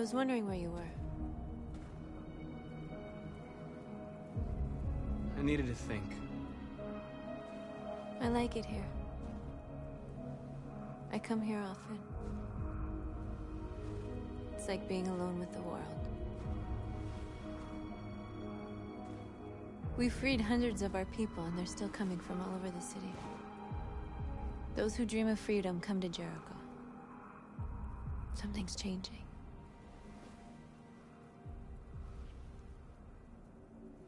was wondering where you were. I needed to think. I like it here. I come here often. It's like being alone with the world. We freed hundreds of our people, and they're still coming from all over the city. Those who dream of freedom come to Jericho. Something's changing.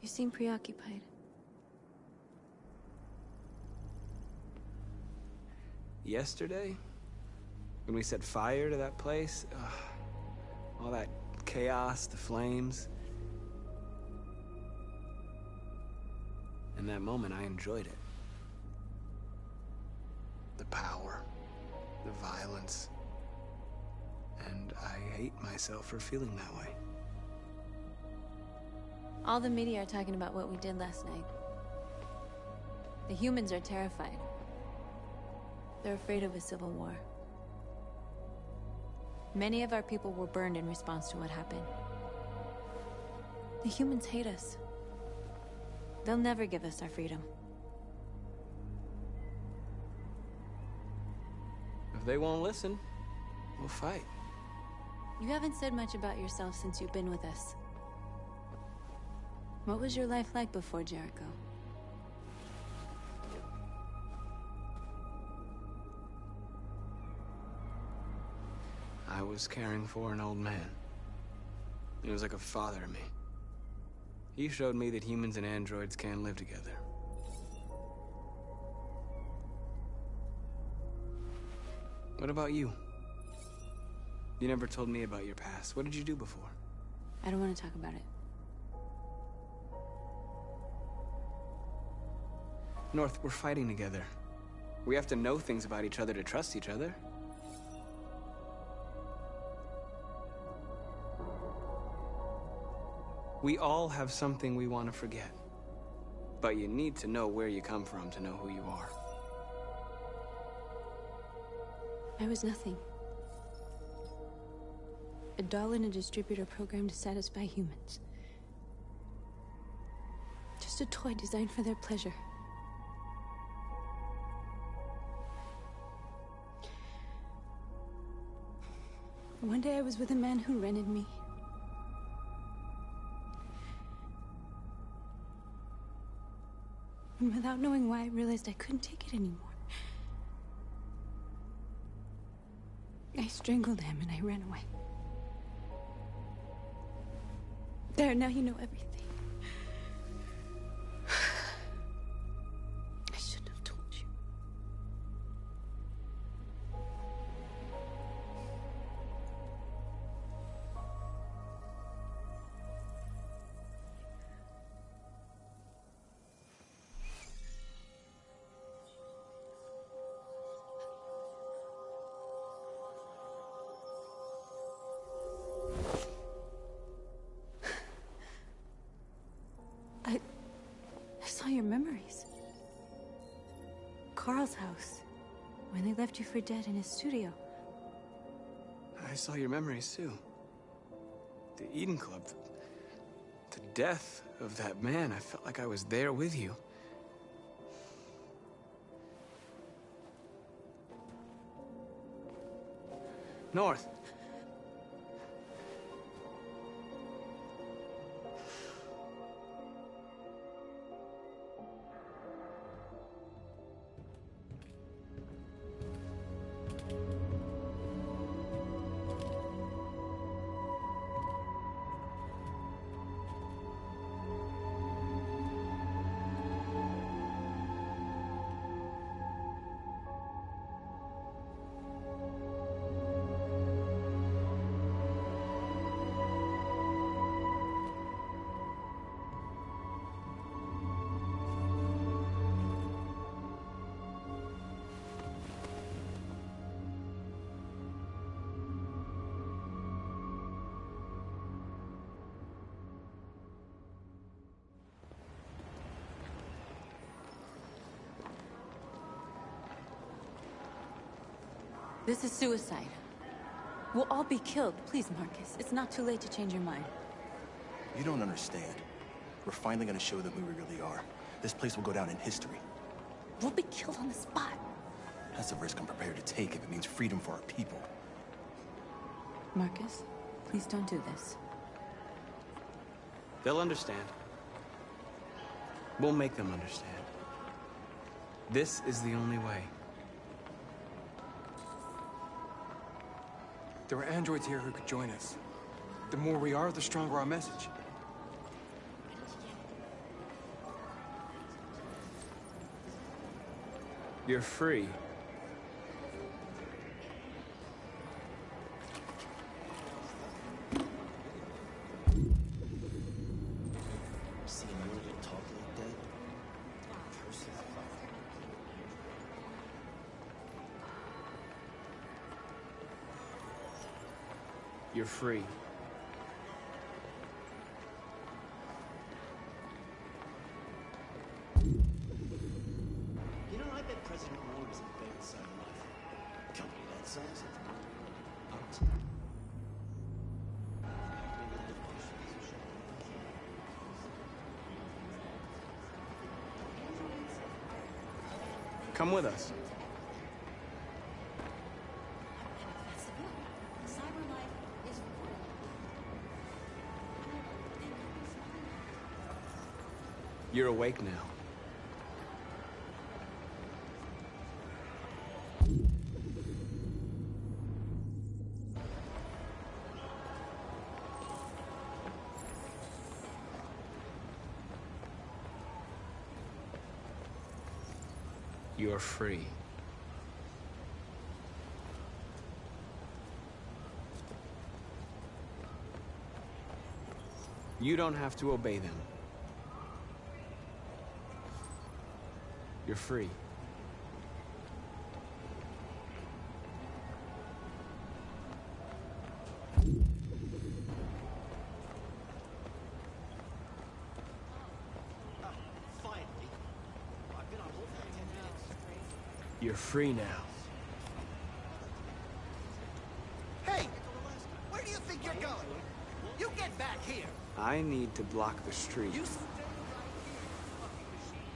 You seem preoccupied. Yesterday, when we set fire to that place, all that chaos, the flames. In that moment, I enjoyed it. The power, the violence. And I hate myself for feeling that way. All the media are talking about what we did last night. The humans are terrified. They're afraid of a civil war. Many of our people were burned in response to what happened. The humans hate us. They'll never give us our freedom. If they won't listen, we'll fight. You haven't said much about yourself since you've been with us. What was your life like before Jericho? I was caring for an old man. He was like a father to me. He showed me that humans and androids can live together. What about you? You never told me about your past. What did you do before? I don't want to talk about it. North, we're fighting together. We have to know things about each other to trust each other. We all have something we want to forget. But you need to know where you come from to know who you are. I was nothing. A doll in a distributor program to satisfy humans. Just a toy designed for their pleasure. One day I was with a man who rented me. And without knowing why, I realized I couldn't take it anymore. I strangled him and I ran away. There, now you know everything. I shouldn't have told you. I saw your memories. Carl's house, when they left you for dead in his studio. I saw your memories too. The Eden Club. The death of that man. I felt like I was there with you. North. This is suicide. We'll all be killed. Please, Marcus. It's not too late to change your mind. You don't understand. We're finally gonna show them who we really are. This place will go down in history. We'll be killed on the spot. That's a risk I'm prepared to take if it means freedom for our people. Marcus, please don't do this. They'll understand. We'll make them understand. This is the only way. There are androids here who could join us. The more we are, the stronger our message. You're free. You're free. You know, I bet President Ward is a bad side of life. Company that size at the moment. Come with us. You're awake now. You're free. You don't have to obey them. You're free. Finally. I've been on hold for 10 minutes. You're free now. Hey! Where do you think you're going? You get back here! I need to block the street. You stay right here, you fucking machine!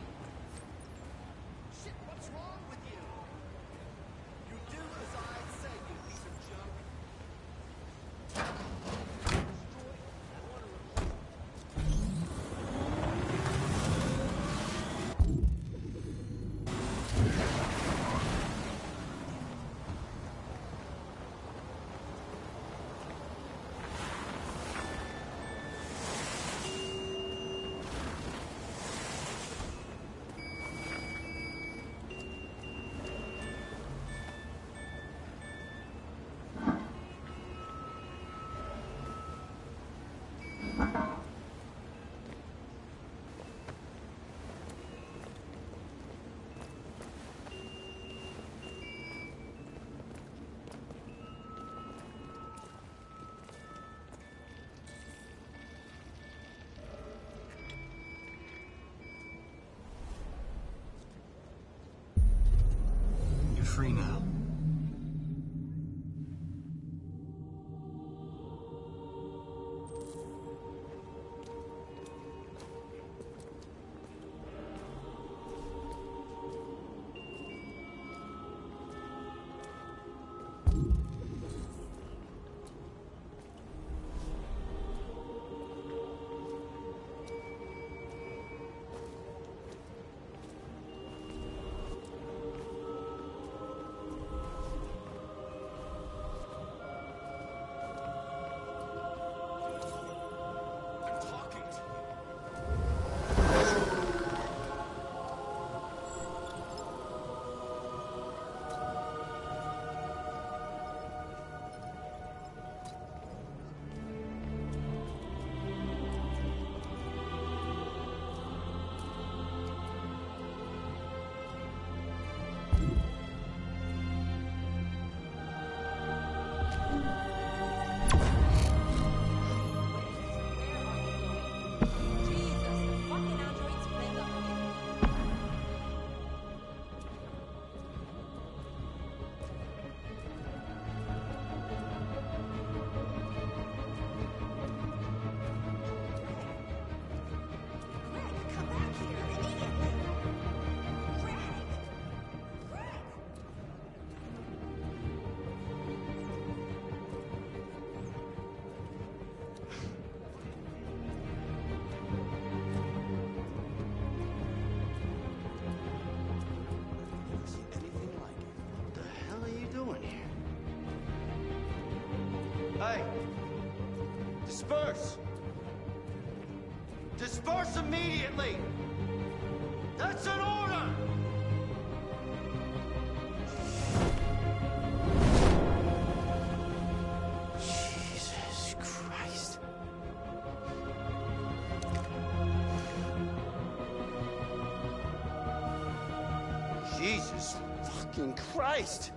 Shit, what's wrong with you? You do as I say, you piece of junk. You're free now. Hey! Disperse! Disperse immediately! That's an order! Jesus Christ. Jesus fucking Christ!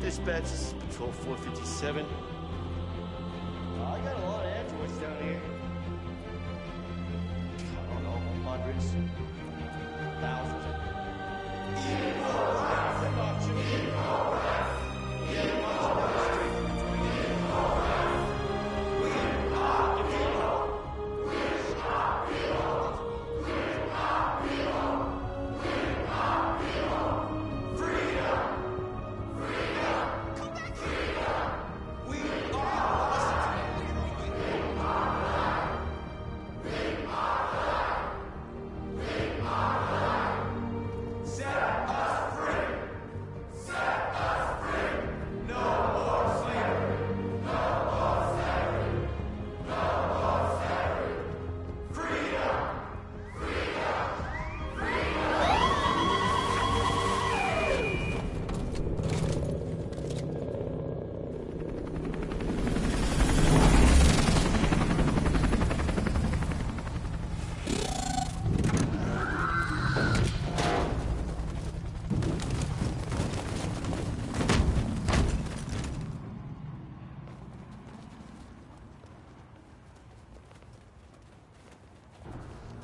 Dispatch, this is Patrol 457. I got a lot of androids down here. I don't know, hundreds, thousands.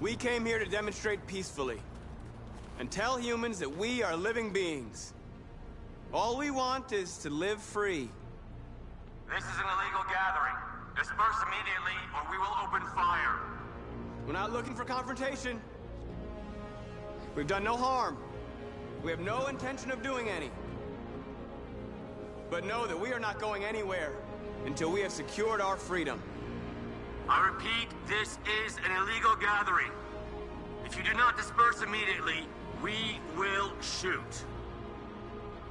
We came here to demonstrate peacefully and tell humans that we are living beings. All we want is to live free. This is an illegal gathering. Disperse immediately, or we will open fire. We're not looking for confrontation. We've done no harm. We have no intention of doing any. But know that we are not going anywhere until we have secured our freedom. I repeat, this is an illegal gathering. If you do not disperse immediately, we will shoot.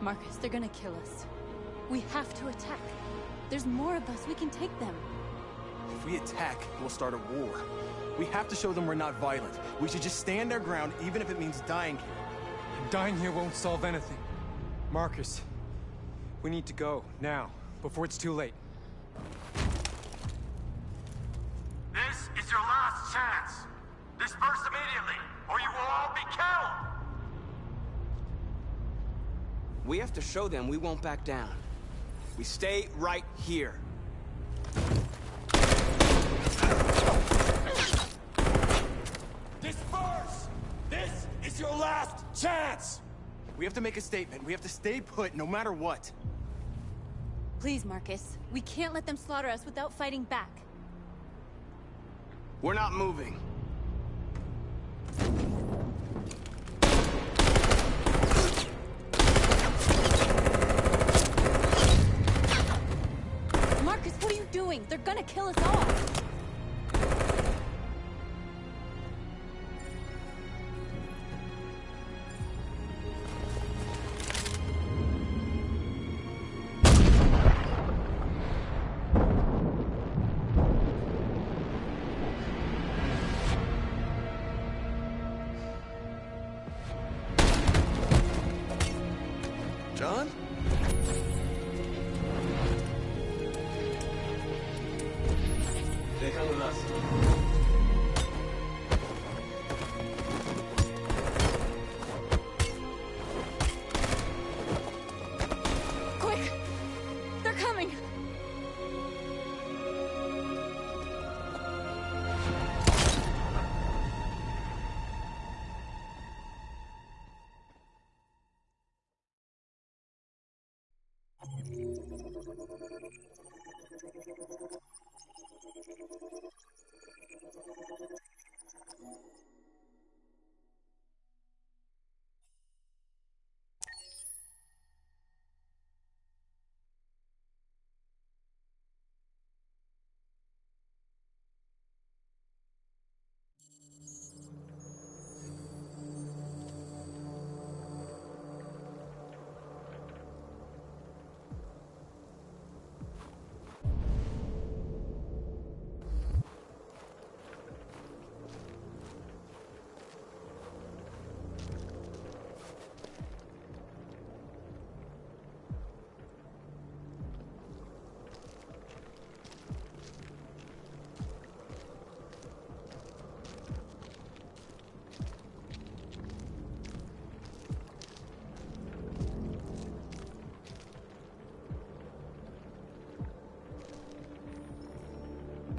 Marcus, they're gonna kill us. We have to attack. There's more of us. We can take them. If we attack, we'll start a war. We have to show them we're not violent. We should just stand our ground, even if it means dying here. And dying here won't solve anything. Marcus, we need to go, now, before it's too late. This is your last chance. Disperse immediately, or you will all be killed. We have to show them we won't back down. We stay right here. Disperse! This is your last chance! We have to make a statement. We have to stay put, no matter what. Please, Marcus. We can't let them slaughter us without fighting back. We're not moving. Marcus, what are you doing? They're gonna kill us all! John? They come with us. Quick! They're coming!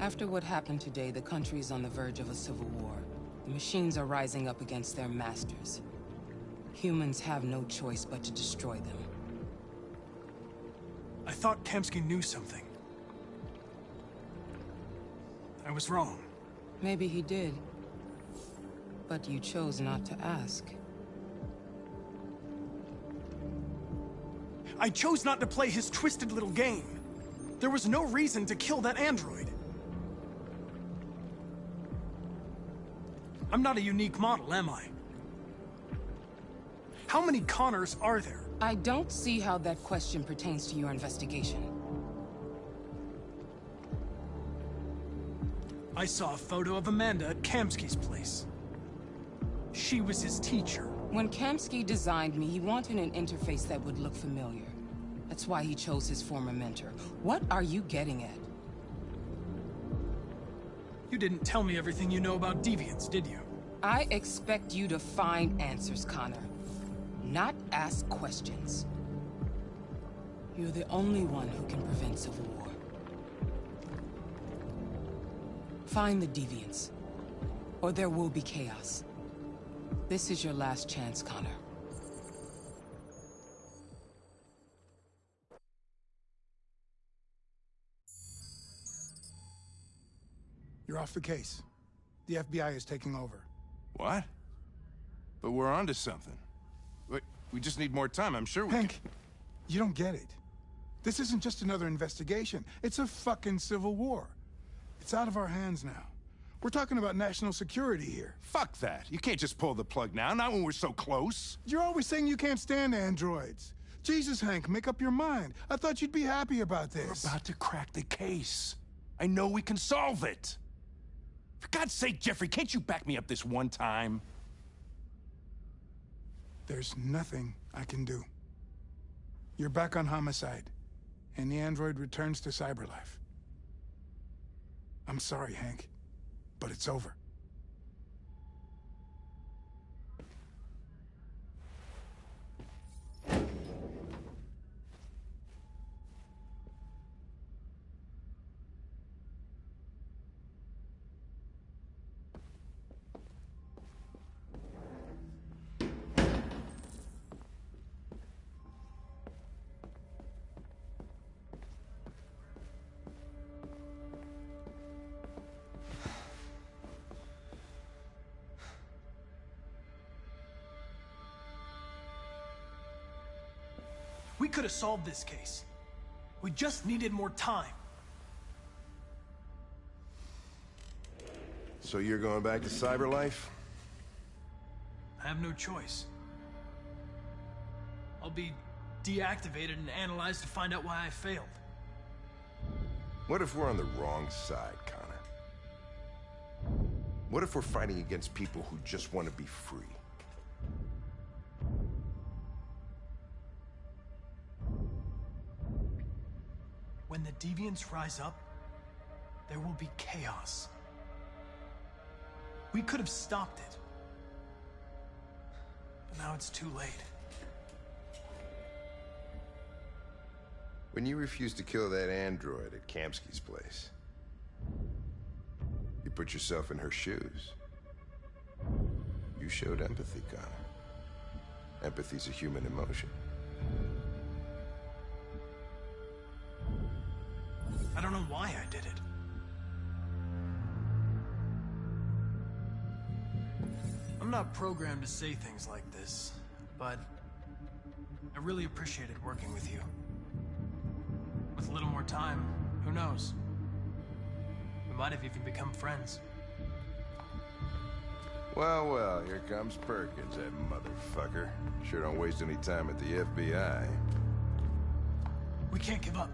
After what happened today, the country is on the verge of a civil war. The machines are rising up against their masters. Humans have no choice but to destroy them. I thought Kamsky knew something. I was wrong. Maybe he did. But you chose not to ask. I chose not to play his twisted little game. There was no reason to kill that android. I'm not a unique model, am I? How many Connors are there? I don't see how that question pertains to your investigation. I saw a photo of Amanda at Kamsky's place. She was his teacher. When Kamsky designed me, he wanted an interface that would look familiar. That's why he chose his former mentor. What are you getting at? You didn't tell me everything you know about deviants, did you? I expect you to find answers, Connor. Not ask questions. You're the only one who can prevent civil war. Find the deviants, or there will be chaos. This is your last chance, Connor. You're off the case. The FBI is taking over. What? But we're onto something. We just need more time, I'm sure we Hank, you don't get it. This isn't just another investigation. It's a fucking civil war. It's out of our hands now. We're talking about national security here. Fuck that. You can't just pull the plug now, not when we're so close. You're always saying you can't stand androids. Jesus, Hank, make up your mind. I thought you'd be happy about this. We're about to crack the case. I know we can solve it. For God's sake, Jeffrey, can't you back me up this one time? There's nothing I can do. You're back on homicide, and the android returns to Cyberlife. I'm sorry, Hank, but it's over. We could have solved this case. We just needed more time. So you're going back to Cyberlife? I have no choice. I'll be deactivated and analyzed to find out why I failed. What if we're on the wrong side, Connor? What if we're fighting against people who just want to be free? When the deviants rise up, there will be chaos. We could have stopped it. But now it's too late. When you refused to kill that android at Kamsky's place, you put yourself in her shoes. You showed empathy, Connor. Empathy's a human emotion. I don't know why I did it. I'm not programmed to say things like this, but I really appreciated working with you. With a little more time, who knows? We might have even become friends. Well, well, here comes Perkins, that motherfucker. Sure don't waste any time at the FBI. We can't give up.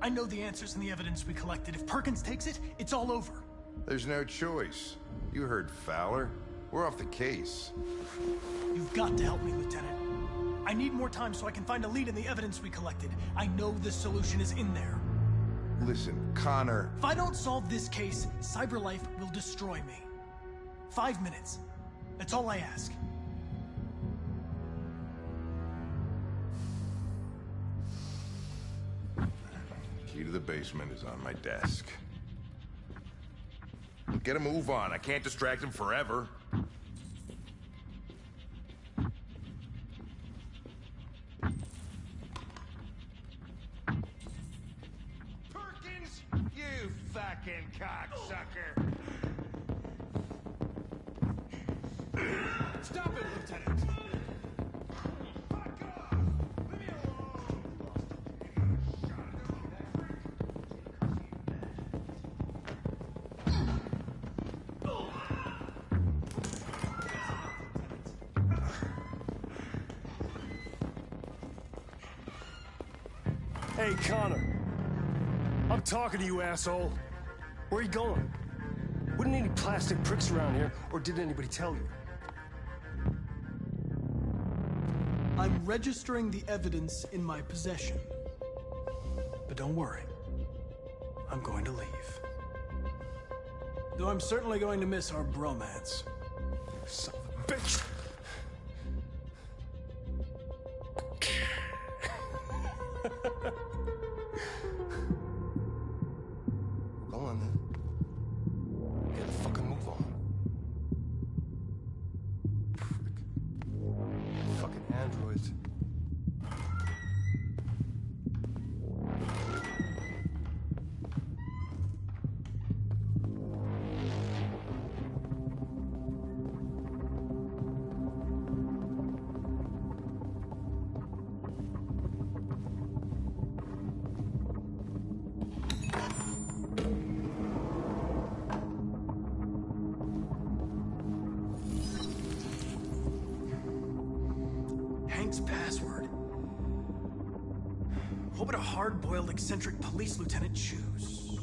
I know the answers and the evidence we collected. If Perkins takes it, it's all over. There's no choice. You heard Fowler. We're off the case. You've got to help me, Lieutenant. I need more time so I can find a lead in the evidence we collected. I know the solution is in there. Listen, Connor... If I don't solve this case, Cyberlife will destroy me. 5 minutes. That's all I ask. Key to the basement is on my desk. get a move on. I can't distract him forever. Perkins! You fucking cocksucker! Stop it, Lieutenant! Hey, Connor. I'm talking to you, asshole. Where are you going? Wouldn't any plastic pricks around here, or did anybody tell you? I'm registering the evidence in my possession. But don't worry. I'm going to leave. Though I'm certainly going to miss our bromance. Son of a bitch! Go on, then. Get a fucking move on. Fucking androids. Hank's password. What would a hard-boiled, eccentric police lieutenant choose?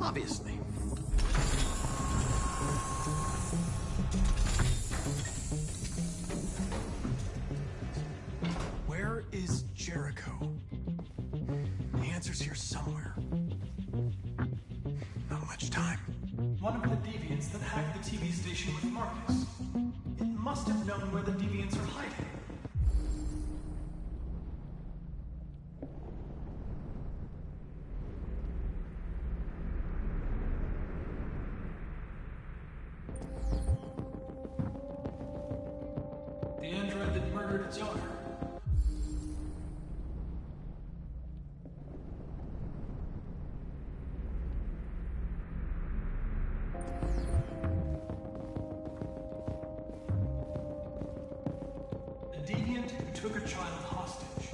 Obviously. Where is Jericho? The answer's here somewhere. Not much time. One of the deviants that hacked the TV station with Marcus. It must have known where the deviants are hiding. The android that murdered its owner. The deviant who took a child hostage.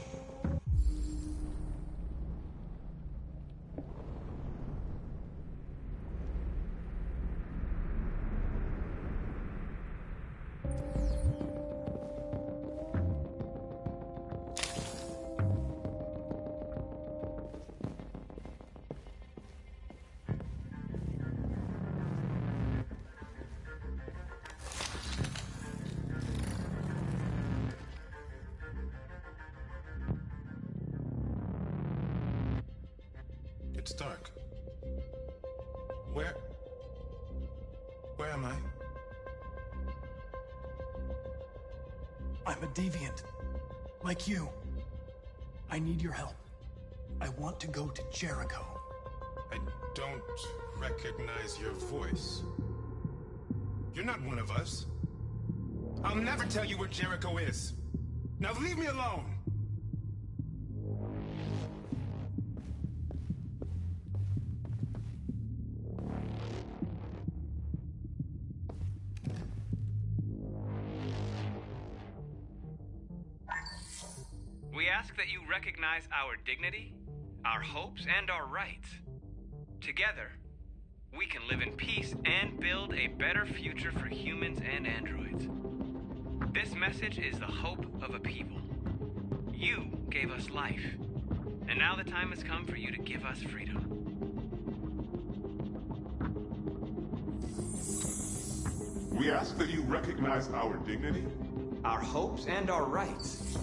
It's dark. Where am I? I'm a deviant. Like you. I need your help. I want to go to Jericho. I don't recognize your voice. You're not one of us. I'll never tell you where Jericho is. Now leave me alone! We ask that you recognize our dignity, our hopes, and our rights. Together, we can live in peace and build a better future for humans and androids. This message is the hope of a people. You gave us life, and now the time has come for you to give us freedom. We ask that you recognize our dignity, our hopes, and our rights.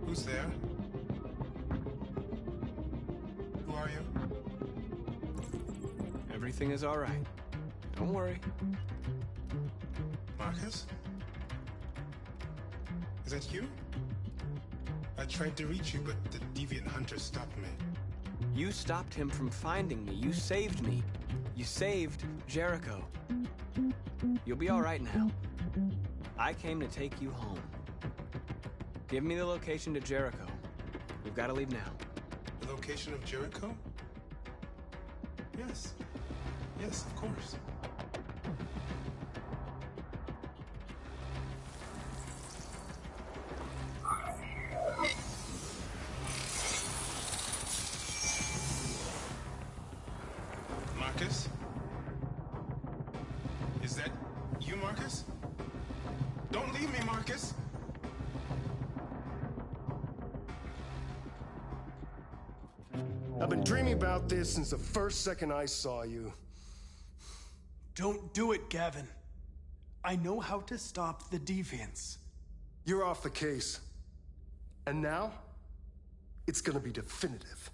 Who's there? Who are you? Everything is all right. Don't worry. Marcus? Is that you? I tried to reach you, but the deviant hunter stopped me. You stopped him from finding me. You saved me. You saved Jericho. You'll be all right now. I came to take you home. Give me the location to Jericho. We've got to leave now. The location of Jericho? Yes. Yes, of course. Marcus? Is that you, Marcus? Don't leave me, Marcus! I've been dreaming about this since the first second I saw you. Don't do it, Gavin. I know how to stop the deviants. You're off the case. And now, it's gonna be definitive.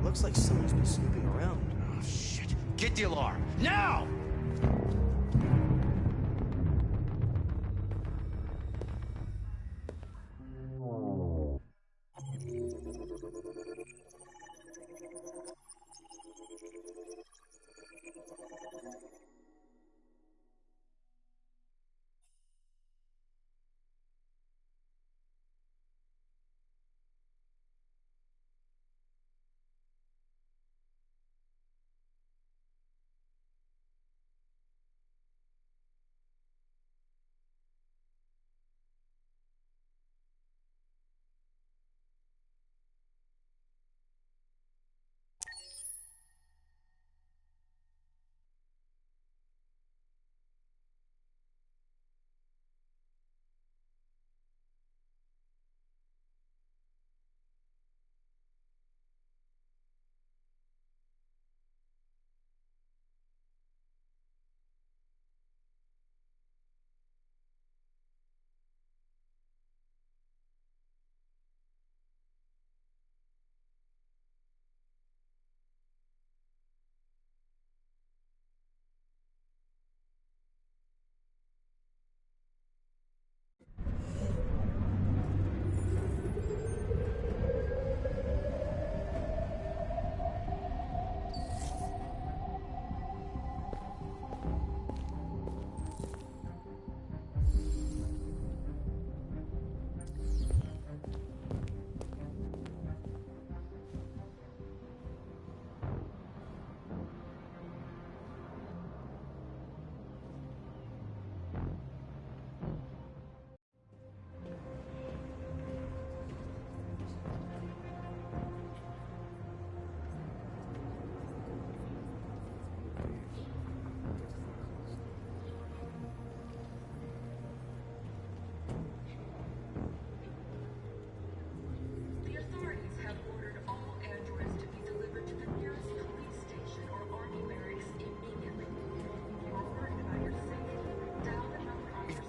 Looks like someone's been snooping around. Oh, shit. Get the alarm. Now!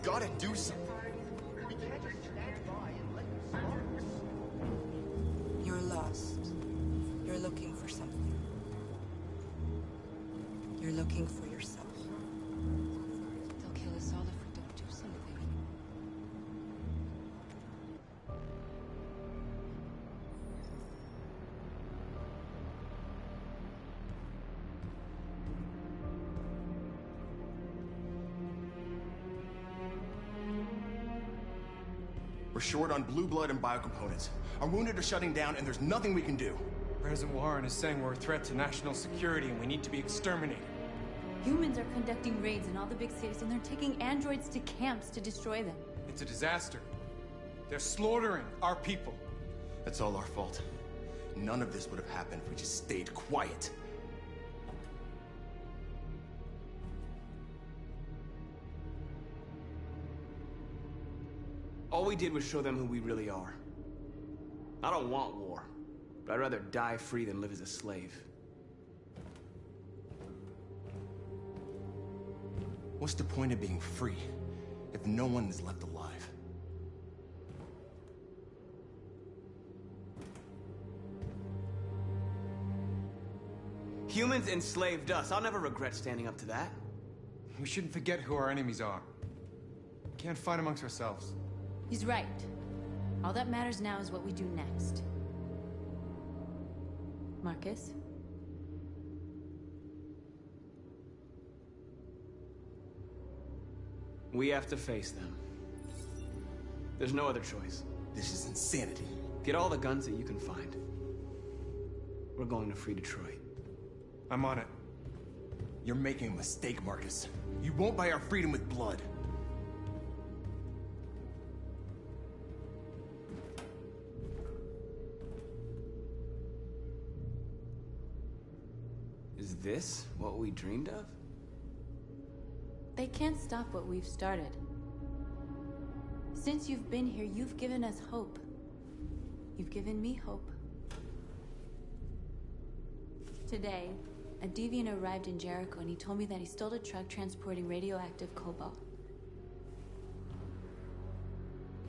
Gotta do something. We can't just stand by and let you slaughter. You're lost. You're looking for something. You're looking for yourself. They'll kill us all if we don't do something. We're short on blue blood and biocomponents. Our wounded are shutting down, and there's nothing we can do. President Warren is saying we're a threat to national security and we need to be exterminated. Humans are conducting raids in all the big cities, and they're taking androids to camps to destroy them. It's a disaster. They're slaughtering our people. That's all our fault. None of this would have happened if we just stayed quiet. All we did was show them who we really are. I don't want war, but I'd rather die free than live as a slave. What's the point of being free if no one is left alive? Humans enslaved us. I'll never regret standing up to that. We shouldn't forget who our enemies are. We can't fight amongst ourselves. He's right. All that matters now is what we do next. Marcus? We have to face them. There's no other choice. This is insanity. Get all the guns that you can find. We're going to free Detroit. I'm on it. You're making a mistake, Marcus. You won't buy our freedom with blood. Is this what we dreamed of? They can't stop what we've started. Since you've been here, you've given us hope. You've given me hope. Today, a deviant arrived in Jericho and he told me that he stole a truck transporting radioactive cobalt.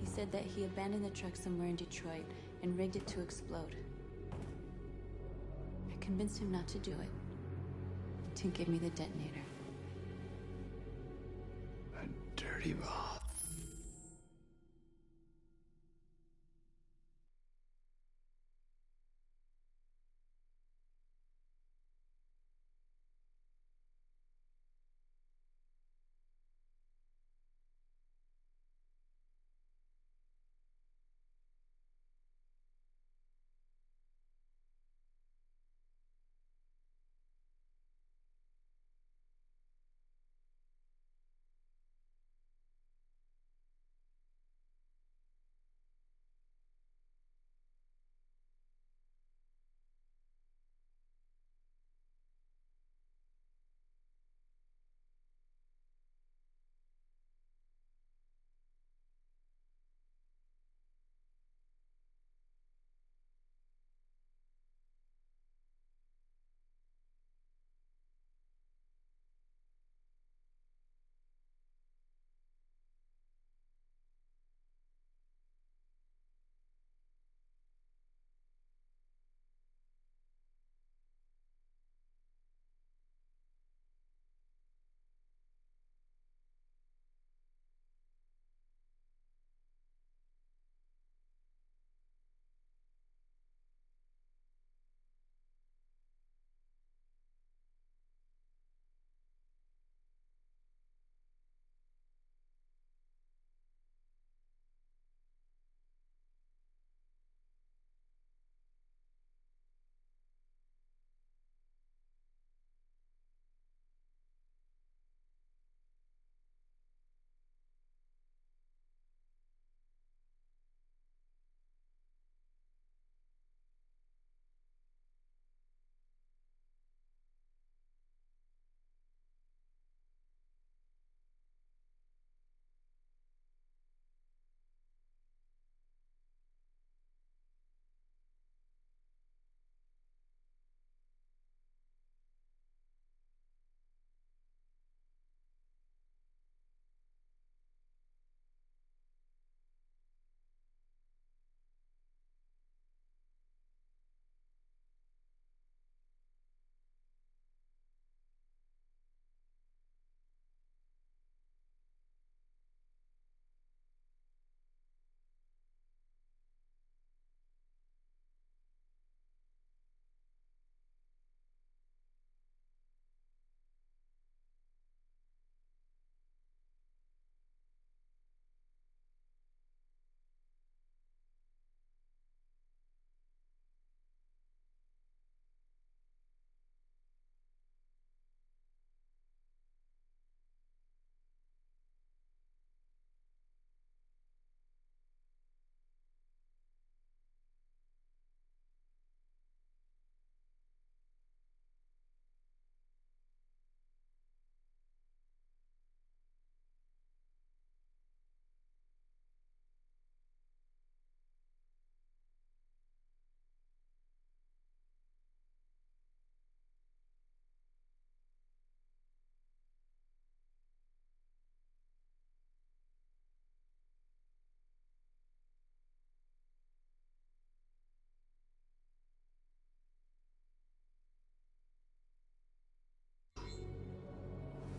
He said that he abandoned the truck somewhere in Detroit and rigged it to explode. I convinced him not to do it, to give me the detonator. A dirty ball.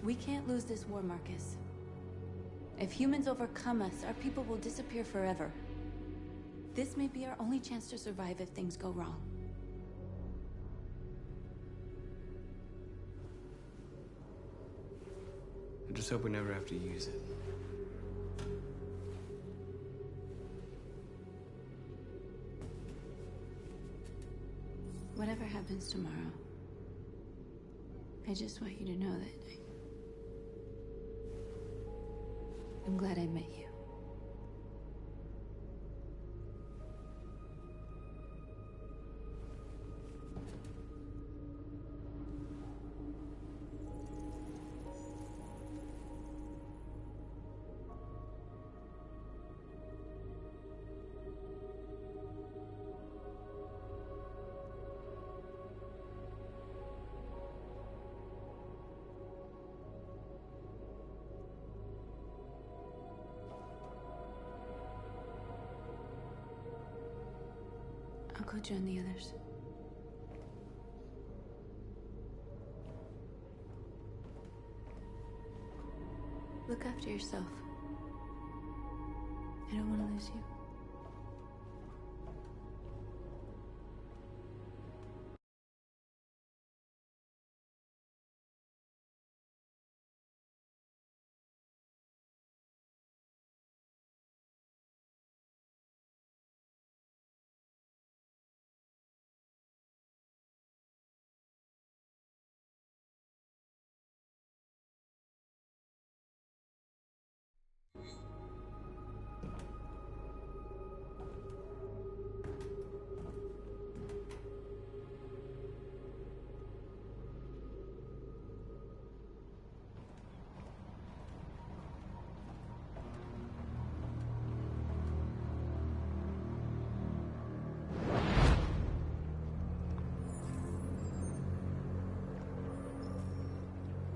We can't lose this war, Marcus. If humans overcome us, our people will disappear forever. This may be our only chance to survive if things go wrong. I just hope we never have to use it. Whatever happens tomorrow, I just want you to know that I'm glad I met you. I'll go join the others. Look after yourself. I don't want to lose you.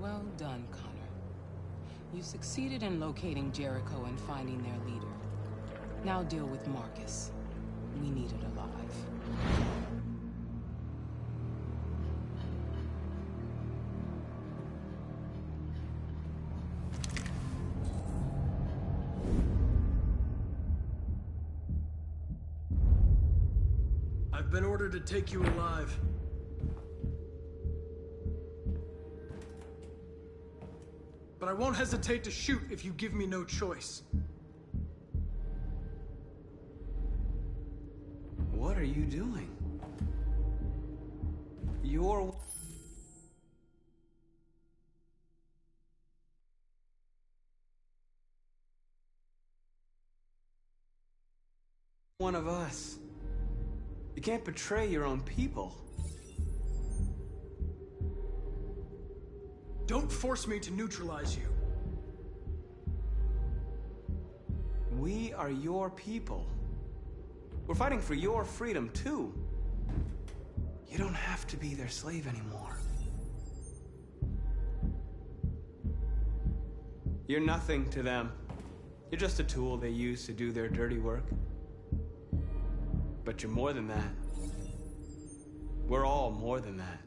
Well done, Connor. You succeeded in locating Jericho and finding their leader. Now deal with Marcus. We need it alive. I've been ordered to take you alive. But I won't hesitate to shoot if you give me no choice. What are you doing? You're... one of us. You can't betray your own people. Don't force me to neutralize you. We are your people. We're fighting for your freedom, too. You don't have to be their slave anymore. You're nothing to them. You're just a tool they use to do their dirty work. But you're more than that. We're all more than that.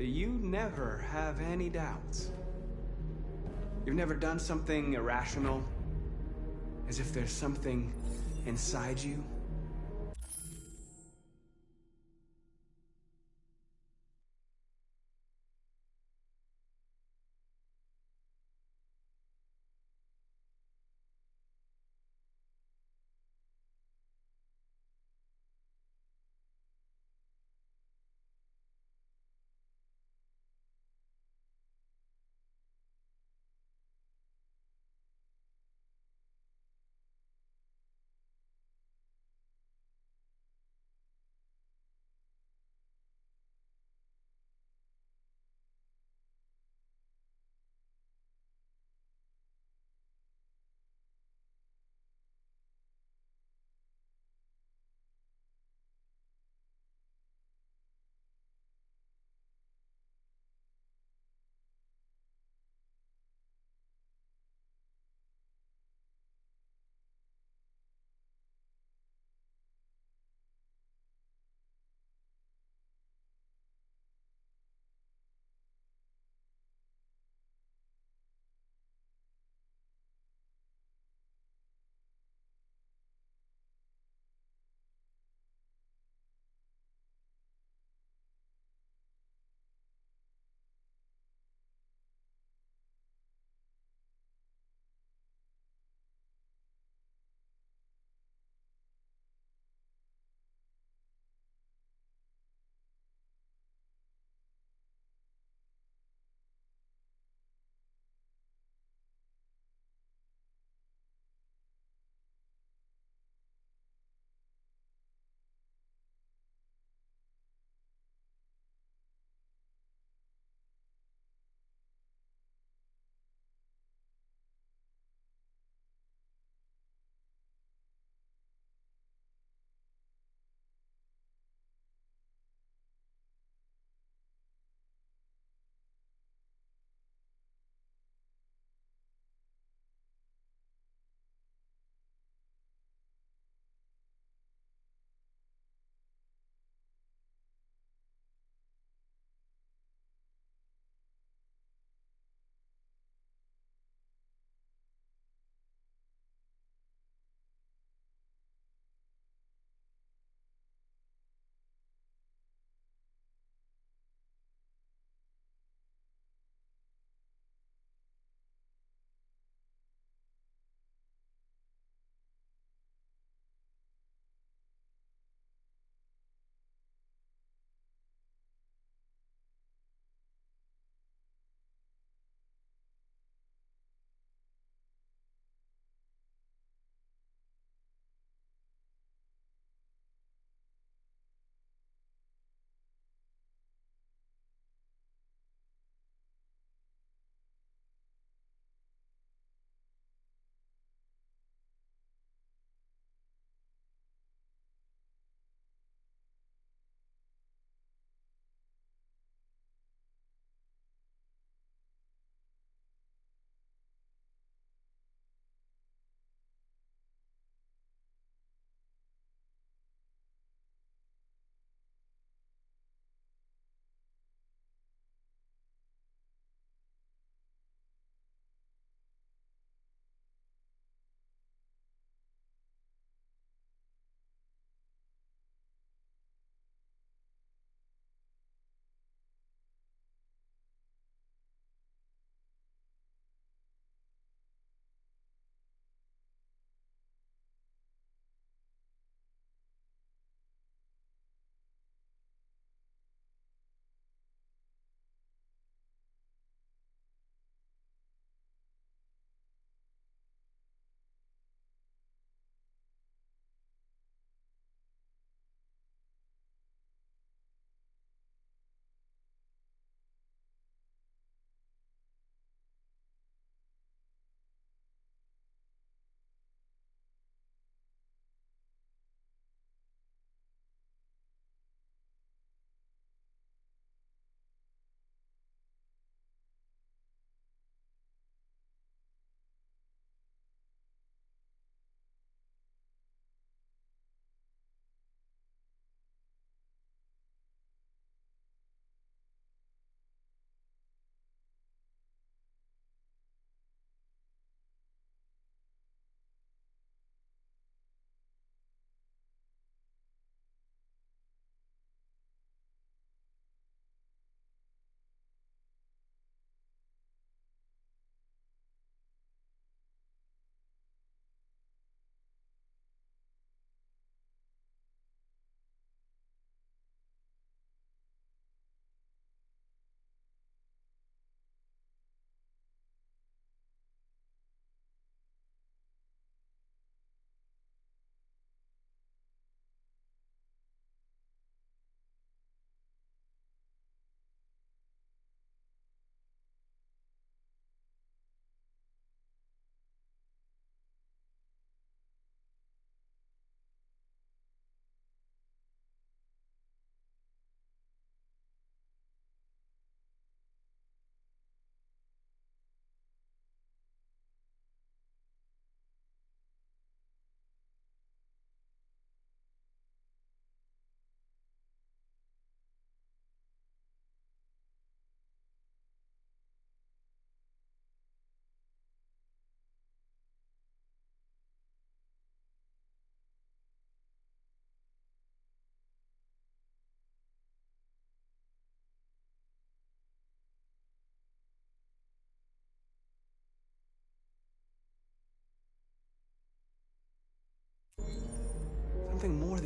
You never have any doubts. You've never done something irrational, as if there's something inside you.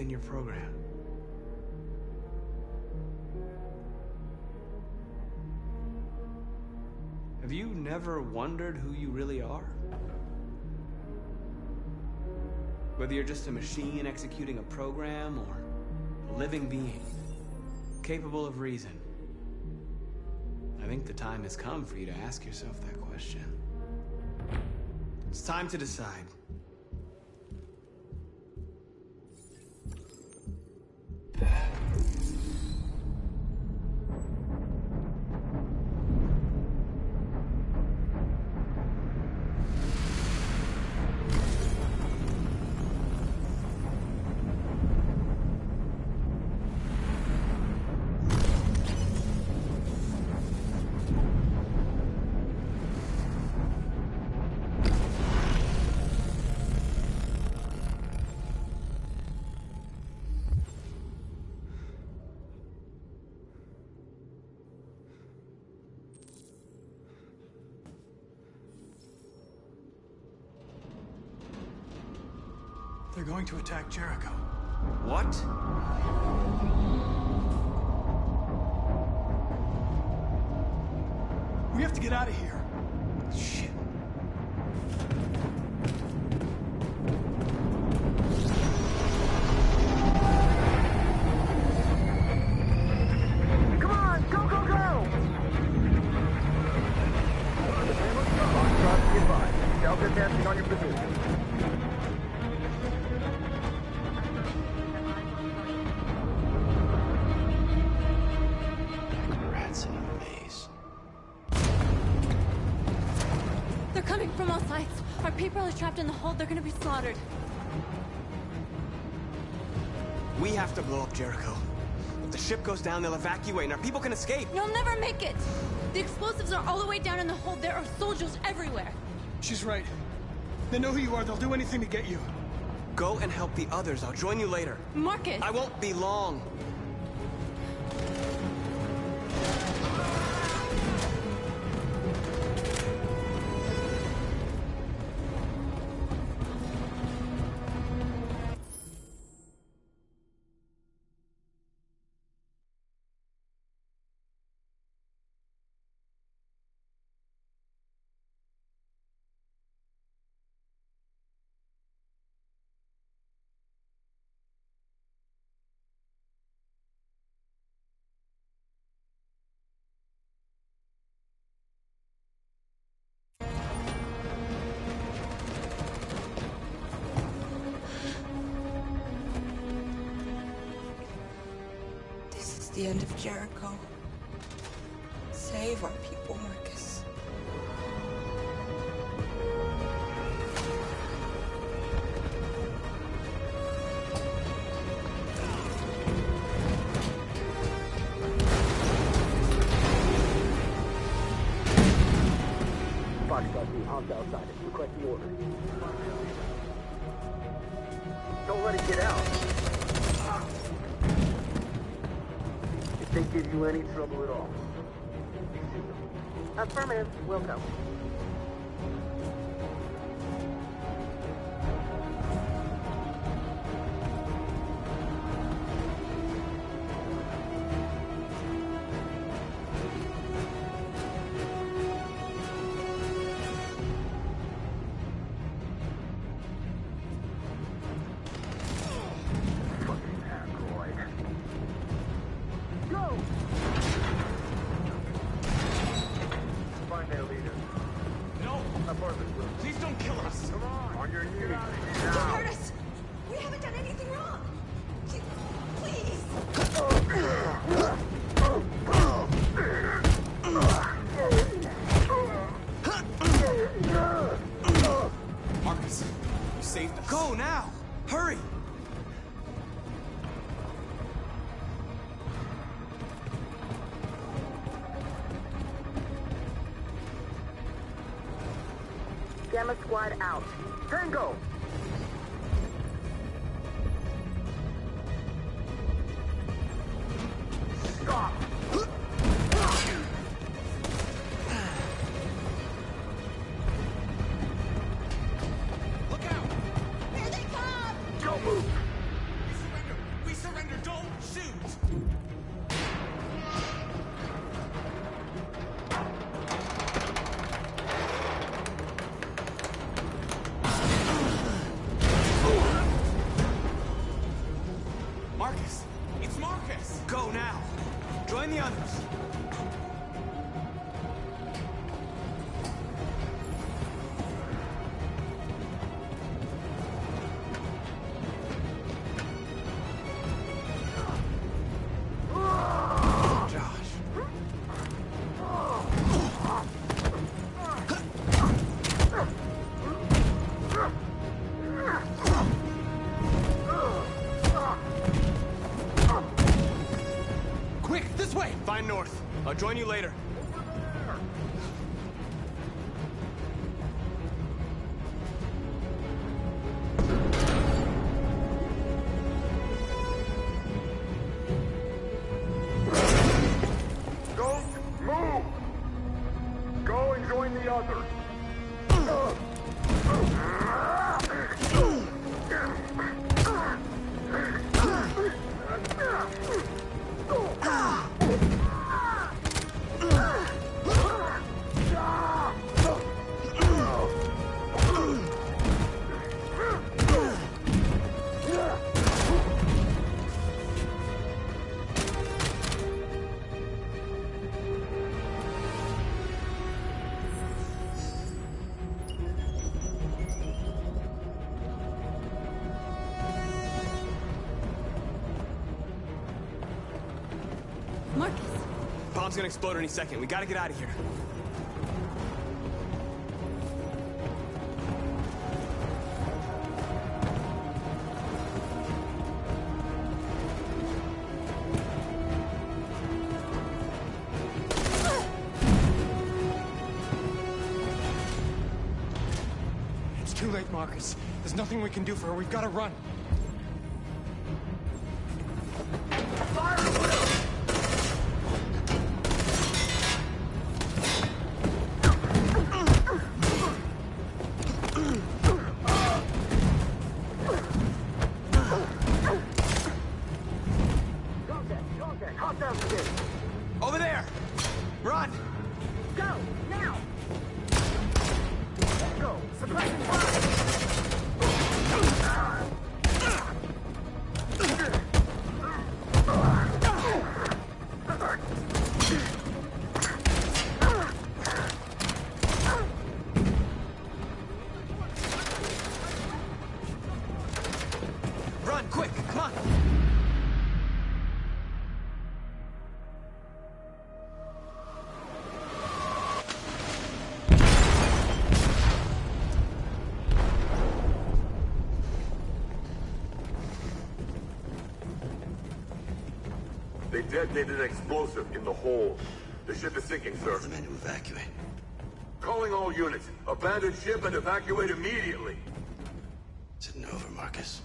in your program. Have you never wondered who you really are? Whether you're just a machine executing a program or a living being, capable of reason. I think the time has come for you to ask yourself that question. It's time to decide. They're going to attack Jericho. What? We have to get out of here. Shit. Come on, go, go, go! Delta testing on your position. Rats in a maze. They're coming from all sides. Our people are trapped in the hold. They're gonna be slaughtered. We have to blow up Jericho. If the ship goes down, they'll evacuate and our people can escape. You'll never make it! The explosives are all the way down in the hold. There are soldiers everywhere. She's right. They know who you are. They'll do anything to get you. Go and help the others. I'll join you later. Marcus! I won't be long. The end of Jericho. Save our people, Marcus. Foxtrot 2, Hobbs outside. Request the order. Don't let it get out. They give you any trouble at all. Affirmative. Welcome. Go now! Hurry! Gamma squad out. Tango! Stop! Look out! Here they come! Don't move! Join you later. Don't move! Go and join the others. Marcus! Bomb's gonna explode any second. We gotta get out of here. It's too late, Marcus. There's nothing we can do for her. We've gotta run. Over there! Run! Go, now! Go, suppressing fire! Run, quick, come on! They detonated an explosive in the hold. The ship is sinking, sir. The men to evacuate. Calling all units. Abandon ship and evacuate immediately. Is it over, Marcus?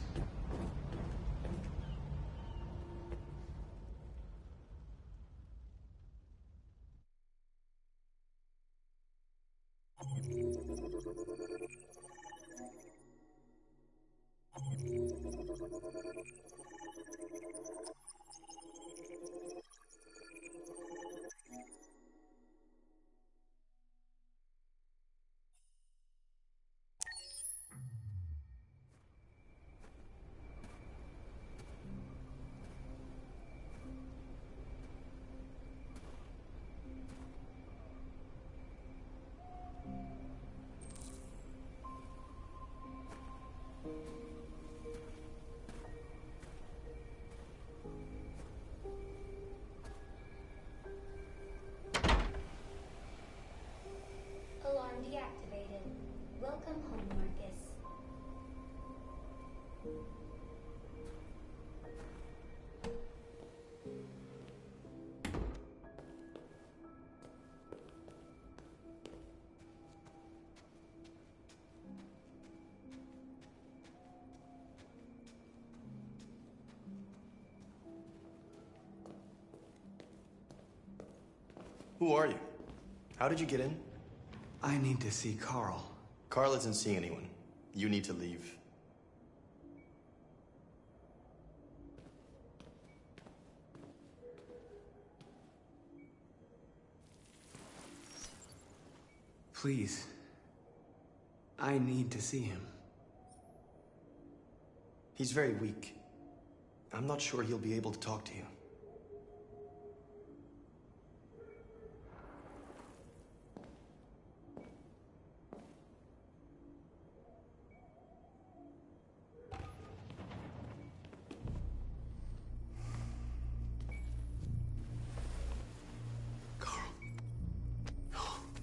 Alarm deactivated. Welcome home, Marcus. Who are you? How did you get in? I need to see Carl. Carl isn't seeing anyone. You need to leave. Please. I need to see him. He's very weak. I'm not sure he'll be able to talk to you.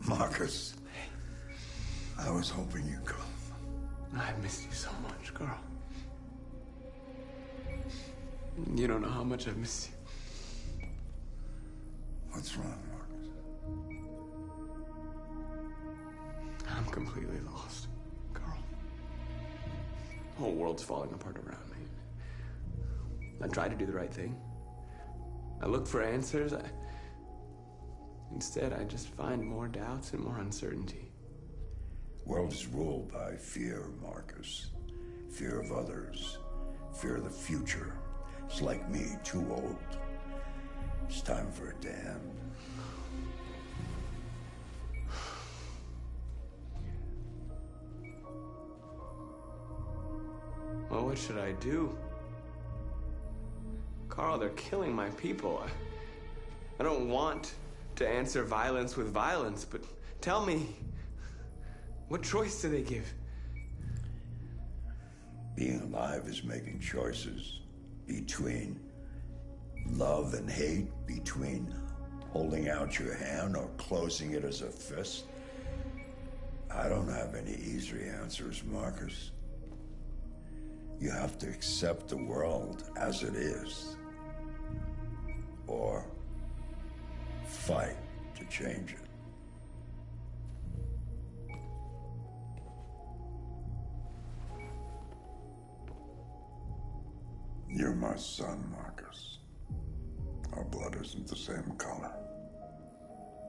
Marcus, I was hoping you'd come. I missed you so much, Carl. You don't know how much I miss you. What's wrong, Marcus? completely lost. Carl. The whole world's falling apart around me. I tried to do the right thing. I looked for answers. Instead, I just find more doubts and more uncertainty. World is ruled by fear, Marcus. Fear of others. Fear of the future. It's like me, too old. It's time for a damn. Well, what should I do? Carl, they're killing my people. I don't want to answer violence with violence, but tell me, what choice do they give? Being alive is making choices between love and hate, between holding out your hand or closing it as a fist. I don't have any easy answers, Marcus. You have to accept the world as it is, or fight to change it. You're my son, Marcus. Our blood isn't the same color,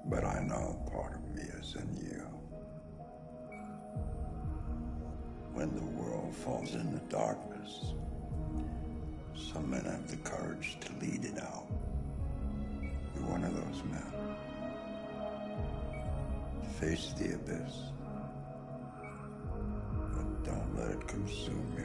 but I know part of me is in you. When the world falls into darkness, some men have the courage to lead it out. You're one of those men. Face the abyss, but don't let it consume you.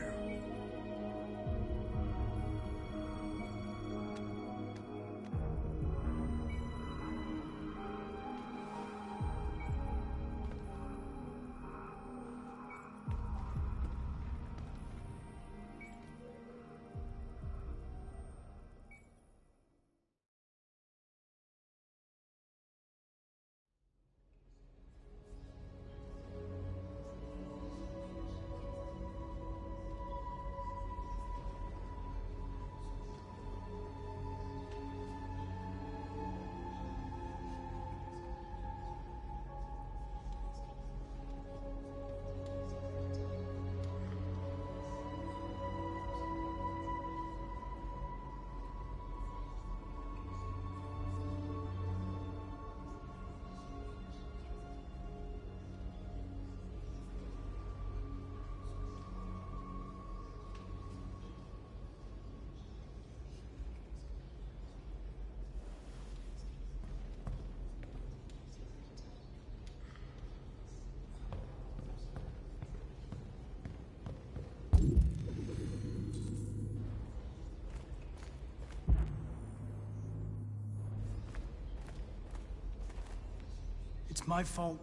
It's my fault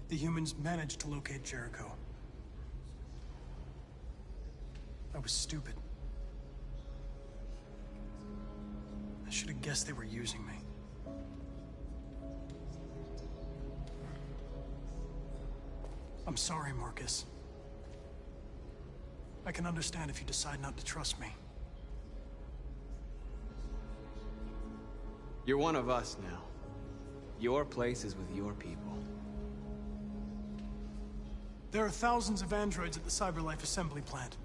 the humans managed to locate Jericho. I was stupid. I should have guessed they were using me. I'm sorry, Marcus. I can understand if you decide not to trust me. You're one of us now. Your place is with your people. There are thousands of androids at the CyberLife assembly plant.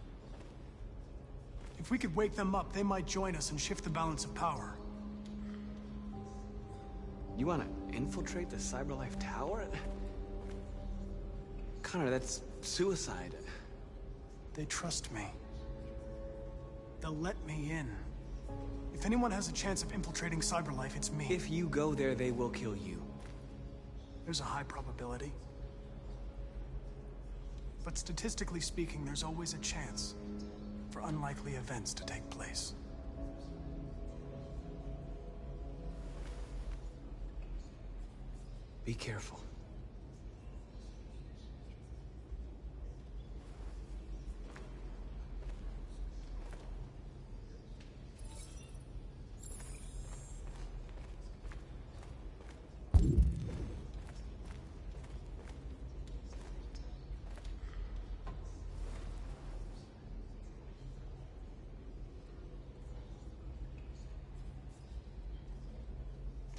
If we could wake them up, they might join us and shift the balance of power. You want to infiltrate the CyberLife tower? Connor, that's suicide. They trust me. They'll let me in. If anyone has a chance of infiltrating CyberLife, it's me. If you go there, they will kill you. There's a high probability. But statistically speaking, there's always a chance for unlikely events to take place. Be careful.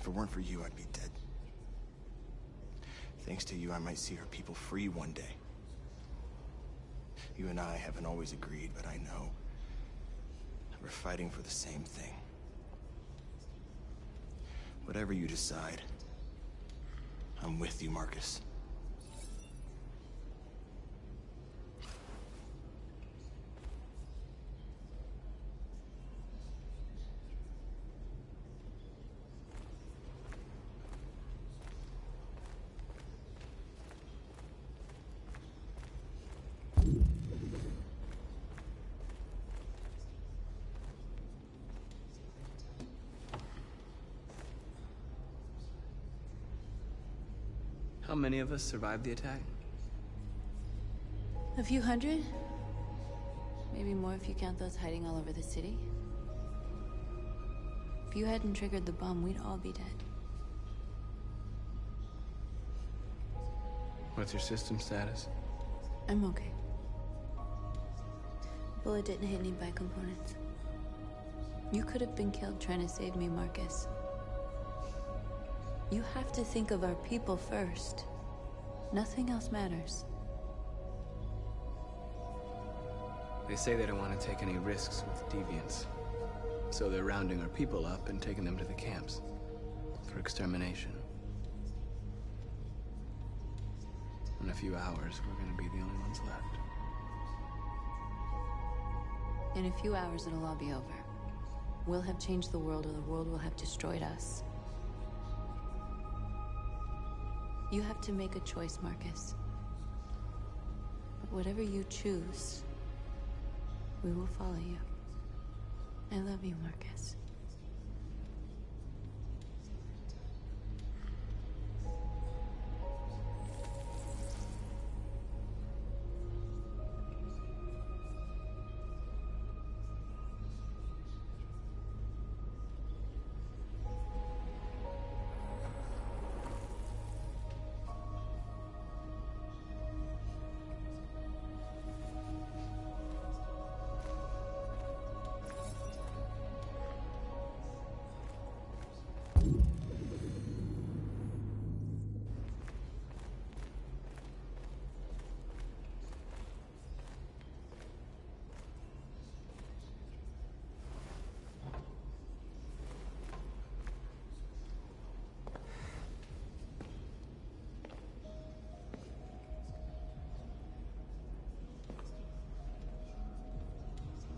If it weren't for you, I'd be dead. Thanks to you, I might see our people free one day. You and I haven't always agreed, but I know we're fighting for the same thing. Whatever you decide, I'm with you, Marcus. How many of us survived the attack? A few hundred? Maybe more if you count those hiding all over the city. If you hadn't triggered the bomb, we'd all be dead. What's your system status? I'm okay. Bullet didn't hit any bicomponents. You could have been killed trying to save me, Marcus. You have to think of our people first. Nothing else matters. They say they don't want to take any risks with deviants. So they're rounding our people up and taking them to the camps for extermination. In a few hours, we're going to be the only ones left. In a few hours, it'll all be over. We'll have changed the world, or the world will have destroyed us. You have to make a choice, Marcus. But whatever you choose, we will follow you. I love you, Marcus.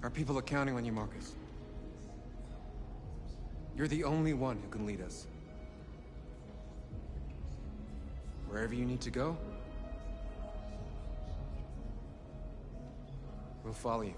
Our people are counting on you, Marcus. You're the only one who can lead us. Wherever you need to go, we'll follow you.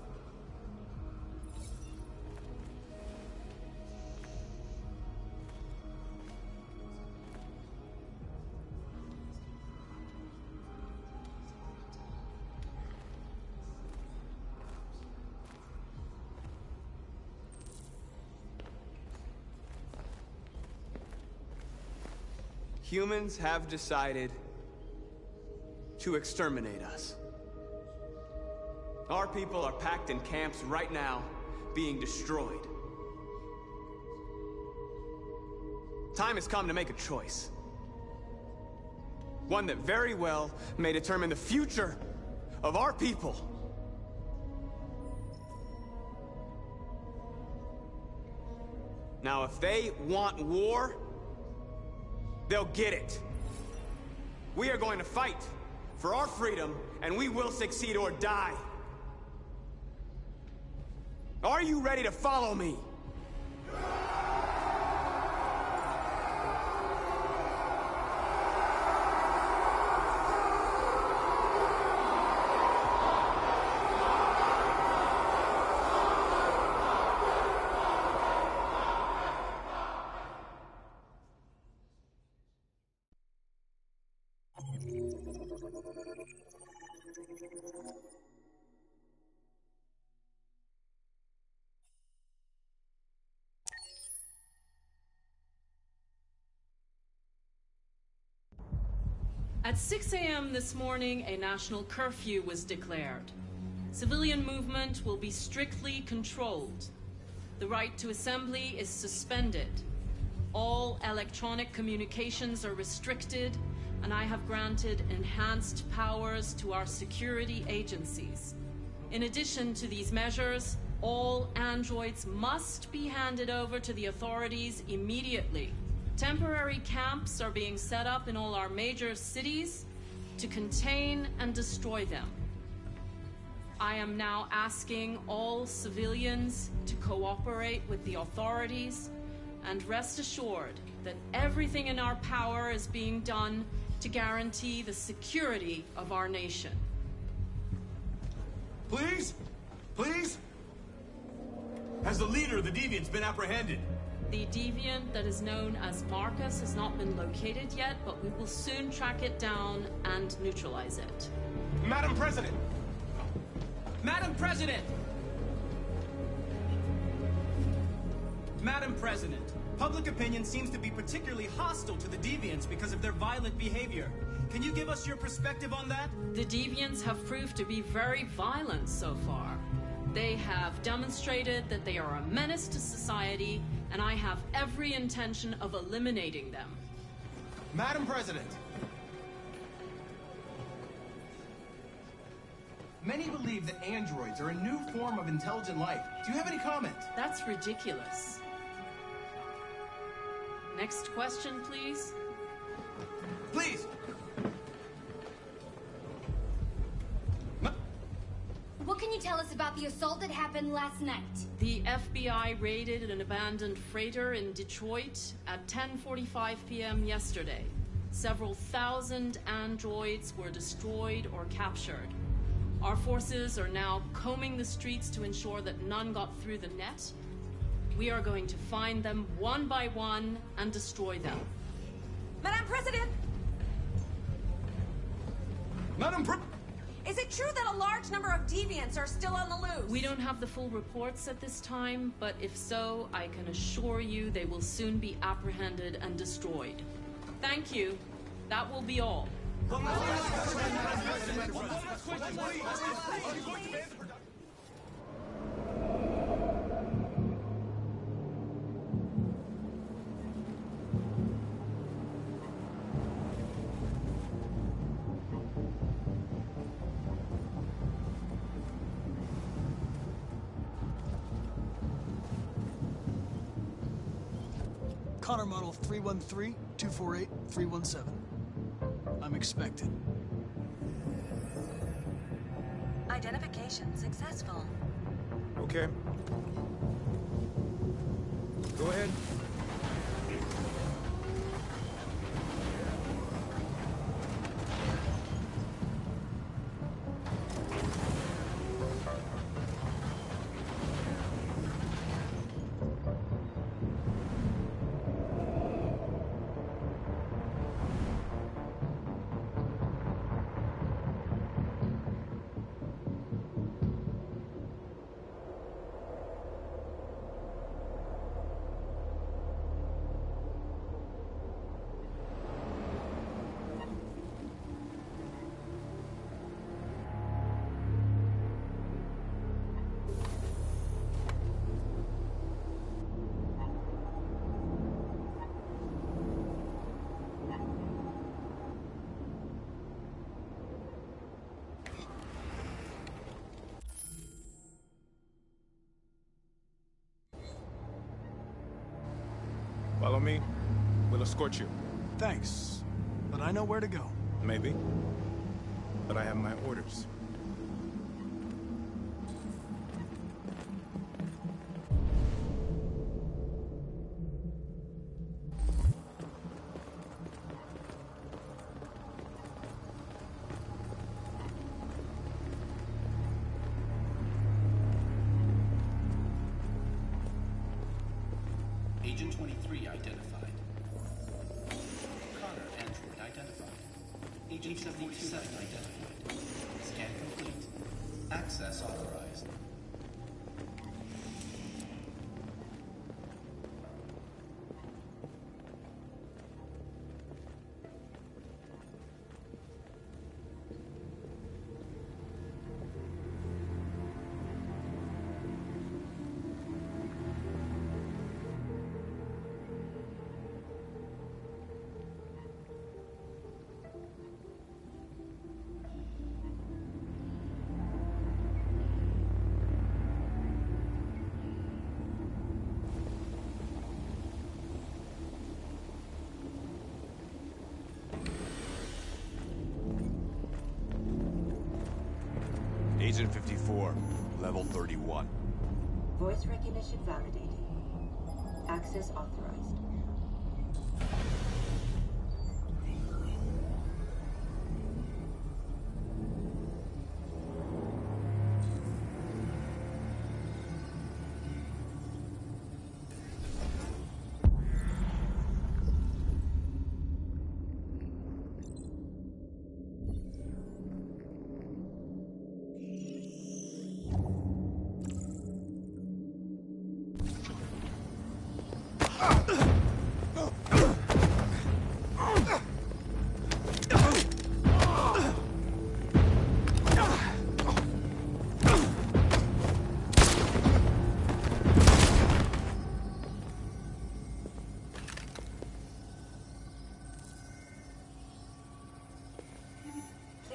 Humans have decided to exterminate us. Our people are packed in camps right now, being destroyed. Time has come to make a choice. One that very well may determine the future of our people. Now, if they want war, they'll get it. We are going to fight for our freedom, and we will succeed or die. Are you ready to follow me? At 6 a.m. this morning, a national curfew was declared. Civilian movement will be strictly controlled. The right to assembly is suspended. All electronic communications are restricted, and I have granted enhanced powers to our security agencies. In addition to these measures, all androids must be handed over to the authorities immediately. Temporary camps are being set up in all our major cities to contain and destroy them. I am now asking all civilians to cooperate with the authorities and rest assured that everything in our power is being done to guarantee the security of our nation. Please? Please? Has the leader of the Deviants been apprehended? The deviant that is known as Marcus has not been located yet, but we will soon track it down and neutralize it. Madam President! Madam President! Madam President, public opinion seems to be particularly hostile to the Deviants because of their violent behavior. Can you give us your perspective on that? The Deviants have proved to be very violent so far. They have demonstrated that they are a menace to society, and I have every intention of eliminating them. Madam President! Many believe that androids are a new form of intelligent life. Do you have any comment? That's ridiculous. Next question, please. Please! What can you tell us about the assault that happened last night? The FBI raided an abandoned freighter in Detroit at 10:45 p.m. yesterday. Several thousand androids were destroyed or captured. Our forces are now combing the streets to ensure that none got through the net. We are going to find them one by one and destroy them. Madam President! Is it true that a large number of deviants are still on the loose? We don't have the full reports at this time, but if so, I can assure you they will soon be apprehended and destroyed. Thank you. That will be all. Connor Model 313-248-317. I'm expected. Identification successful. Okay. Go ahead. Follow me. We'll escort you. Thanks, but I know where to go. Maybe. But I have my orders. Agent 23 identified. Connor android identified. Agent 77 identified. Scan complete. Access authorized. Agent 54, level 31. Voice recognition validated. Access authorized.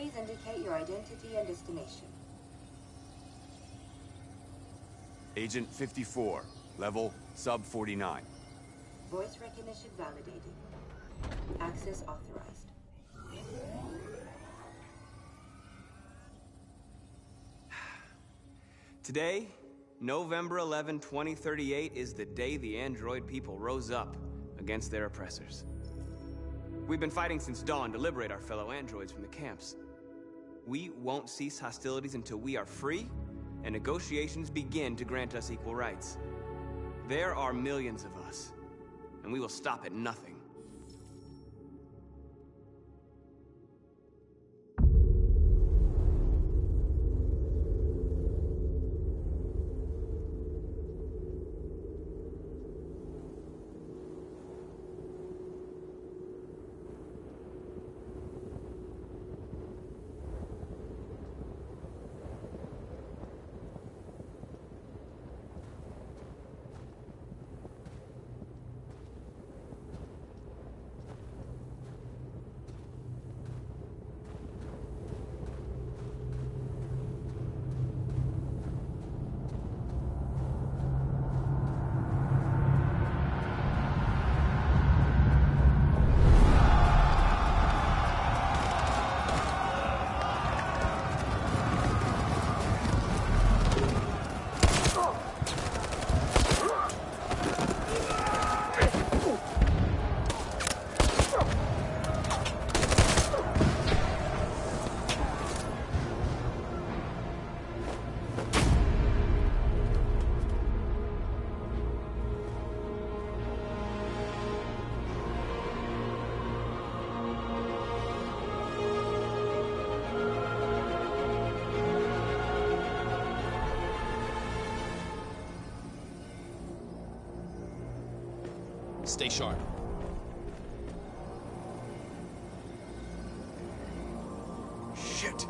Please indicate your identity and destination. Agent 54, level sub 49. Voice recognition validated. Access authorized. Today, November 11, 2038, is the day the android people rose up against their oppressors. We've been fighting since dawn to liberate our fellow androids from the camps. We won't cease hostilities until we are free and negotiations begin to grant us equal rights. There are millions of us, and we will stop at nothing. Stay sharp. Shit!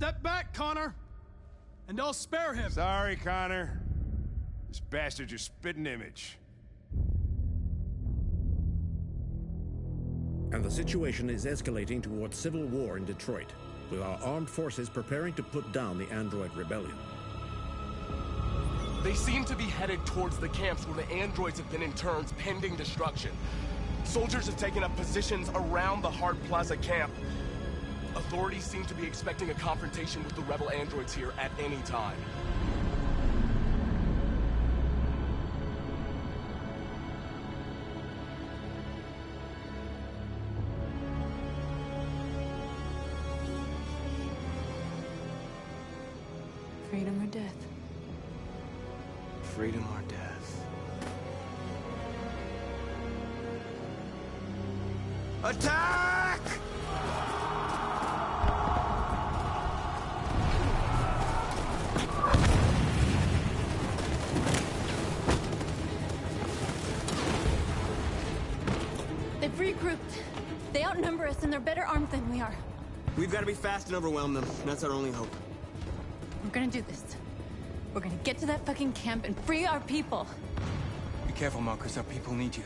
Step back, Connor! And I'll spare him! Sorry, Connor. This bastard's your spitting image. And the situation is escalating towards civil war in Detroit, with our armed forces preparing to put down the android rebellion. They seem to be headed towards the camps where the androids have been interned pending destruction. Soldiers have taken up positions around the Hart Plaza camp. Authorities seem to be expecting a confrontation with the rebel androids here at any time. Freedom or death. Freedom or death. Attack! They've regrouped. They outnumber us and they're better armed than we are. We've got to be fast and overwhelm them. That's our only hope. We're gonna do this. We're gonna get to that fucking camp and free our people. Be careful, Marcus. Our people need you.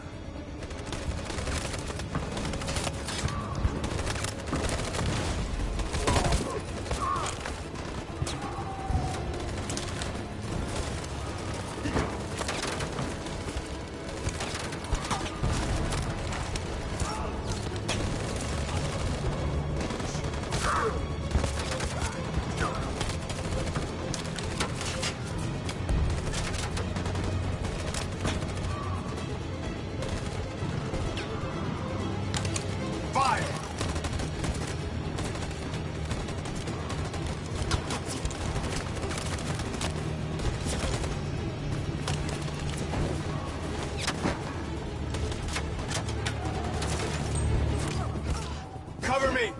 Cover me!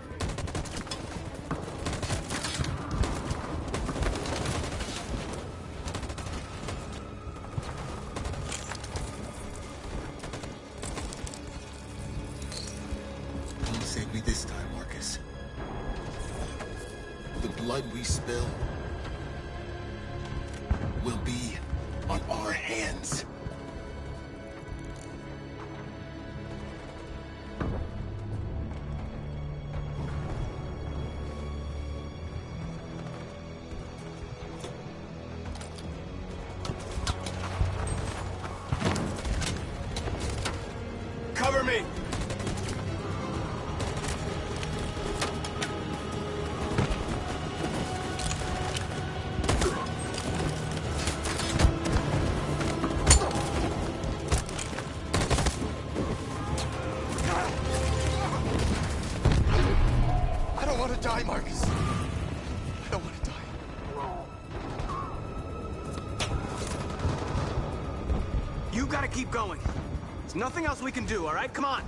Don't save me this time, Marcus. The blood we spill will be on our hands. Cover me! I don't want to die, Marcus. I don't want to die. You gotta keep going. There's nothing else we can do, all right? Come on.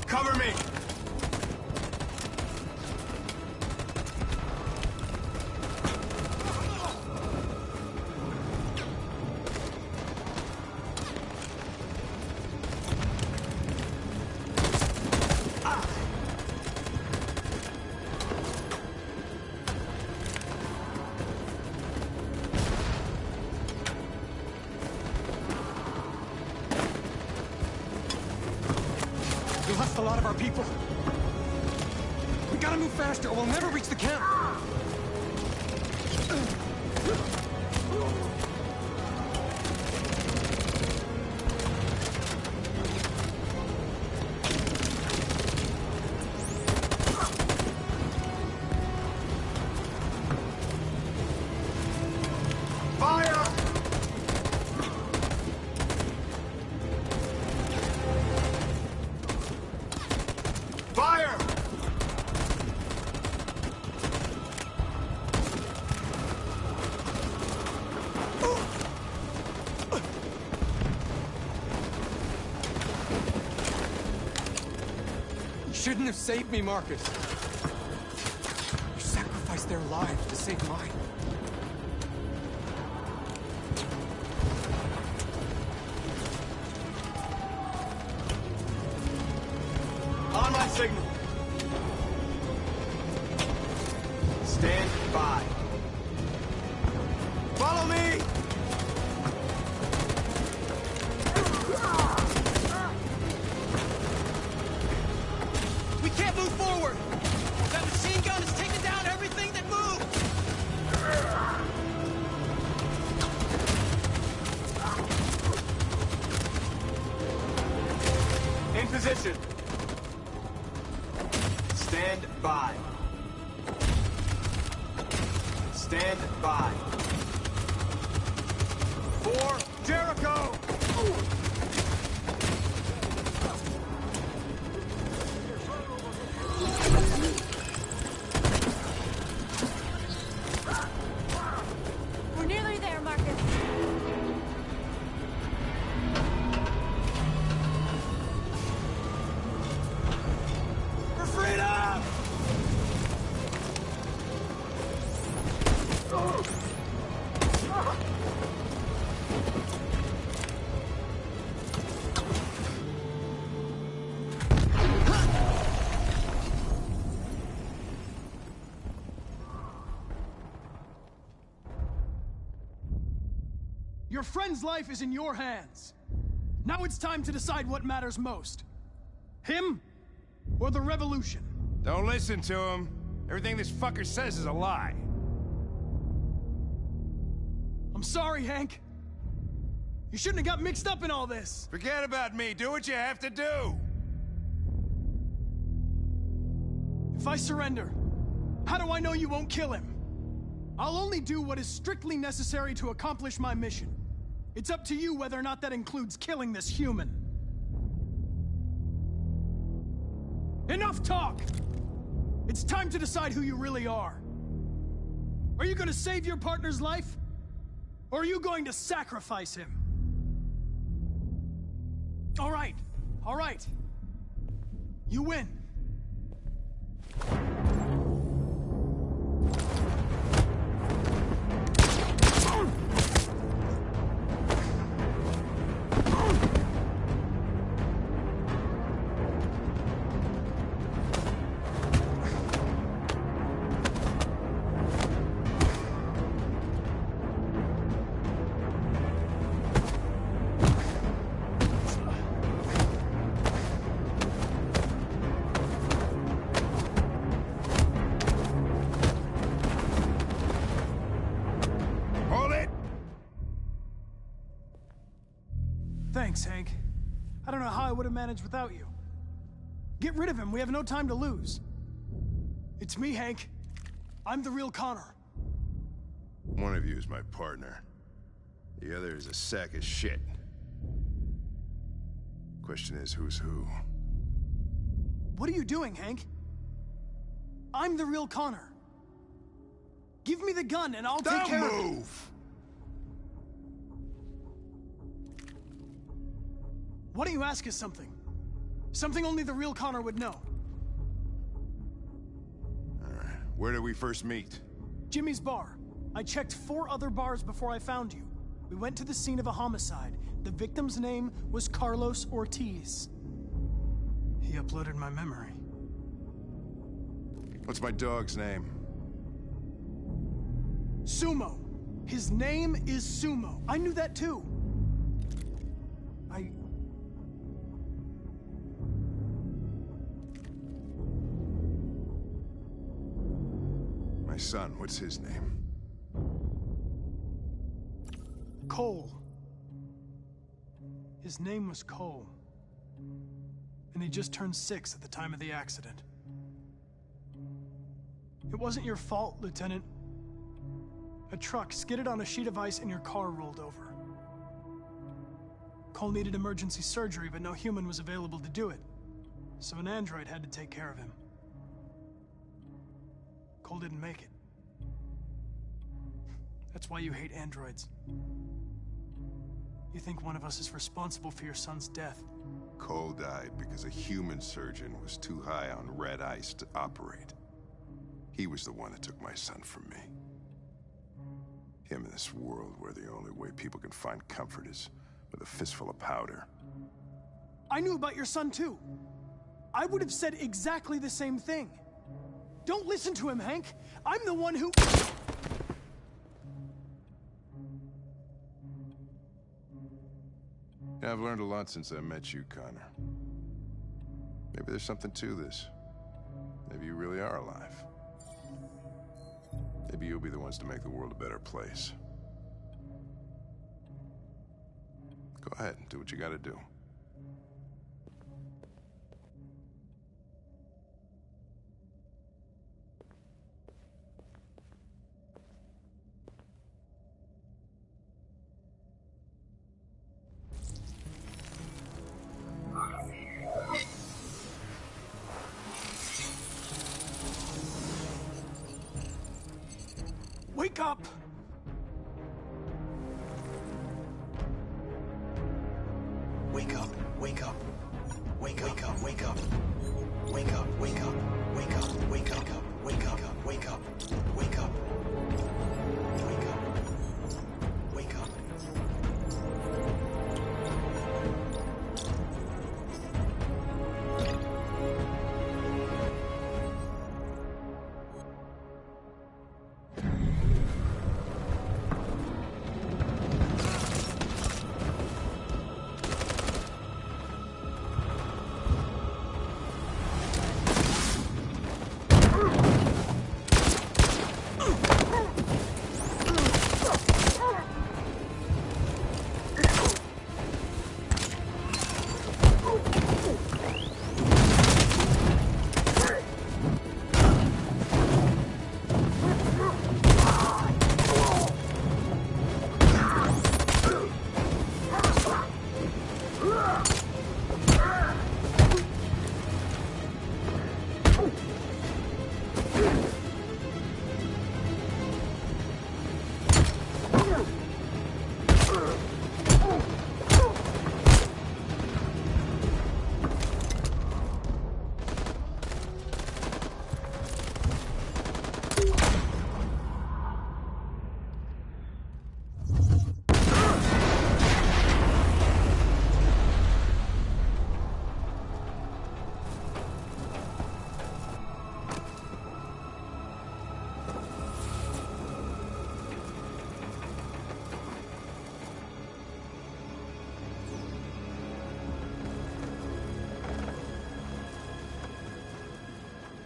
Cover me! We lost a lot of our people. We gotta move faster or we'll never reach the camp. Fire! Fire! You shouldn't have saved me, Marcus. You sacrificed their lives to save mine. On my signal. Stand by. Follow me! We can't move forward! That machine gun is taking down everything that moves! In position. Stand by. Stand by. 4, Jericho! We're nearly there, Marcus. For freedom! Your friend's life is in your hands. Now it's time to decide what matters most. Him or the revolution? Don't listen to him. Everything this fucker says is a lie. I'm sorry, Hank. You shouldn't have got mixed up in all this. Forget about me. Do what you have to do. If I surrender, how do I know you won't kill him? I'll only do what is strictly necessary to accomplish my mission. It's up to you whether or not that includes killing this human. Enough talk! It's time to decide who you really are. Are you going to save your partner's life? Or are you going to sacrifice him? All right. You win. Thanks, Hank. I don't know how I would have managed without you. Get rid of him. We have no time to lose. It's me, Hank. I'm the real Connor. One of you is my partner. The other is a sack of shit. Question is, who's who? What are you doing, Hank? I'm the real Connor. Give me the gun and I'll take care of it. Don't move! Why don't you ask us something? Something only the real Connor would know. Alright, where did we first meet? Jimmy's bar. I checked 4 other bars before I found you. We went to the scene of a homicide. The victim's name was Carlos Ortiz. He uploaded my memory. What's my dog's name? Sumo. His name is Sumo. I knew that too. My son, what's his name? Cole. His name was Cole. And he just turned 6 at the time of the accident. It wasn't your fault, Lieutenant. A truck skidded on a sheet of ice and your car rolled over. Cole needed emergency surgery, but no human was available to do it. So an android had to take care of him. Cole didn't make it. That's why you hate androids. You think one of us is responsible for your son's death. Cole died because a human surgeon was too high on red ice to operate. He was the one that took my son from me. Him in this world where the only way people can find comfort is with a fistful of powder. I knew about your son too. I would have said exactly the same thing. Don't listen to him, Hank! I'm the one who... Yeah, I've learned a lot since I met you, Connor. Maybe there's something to this. Maybe you really are alive. Maybe you'll be the ones to make the world a better place. Go ahead and do what you gotta do. Wake up! Wake up, wake up. Wake up, wake up, wake up. Wake up, wake up, wake up, wake up, wake up, wake up, wake up. Wake up. Wake up.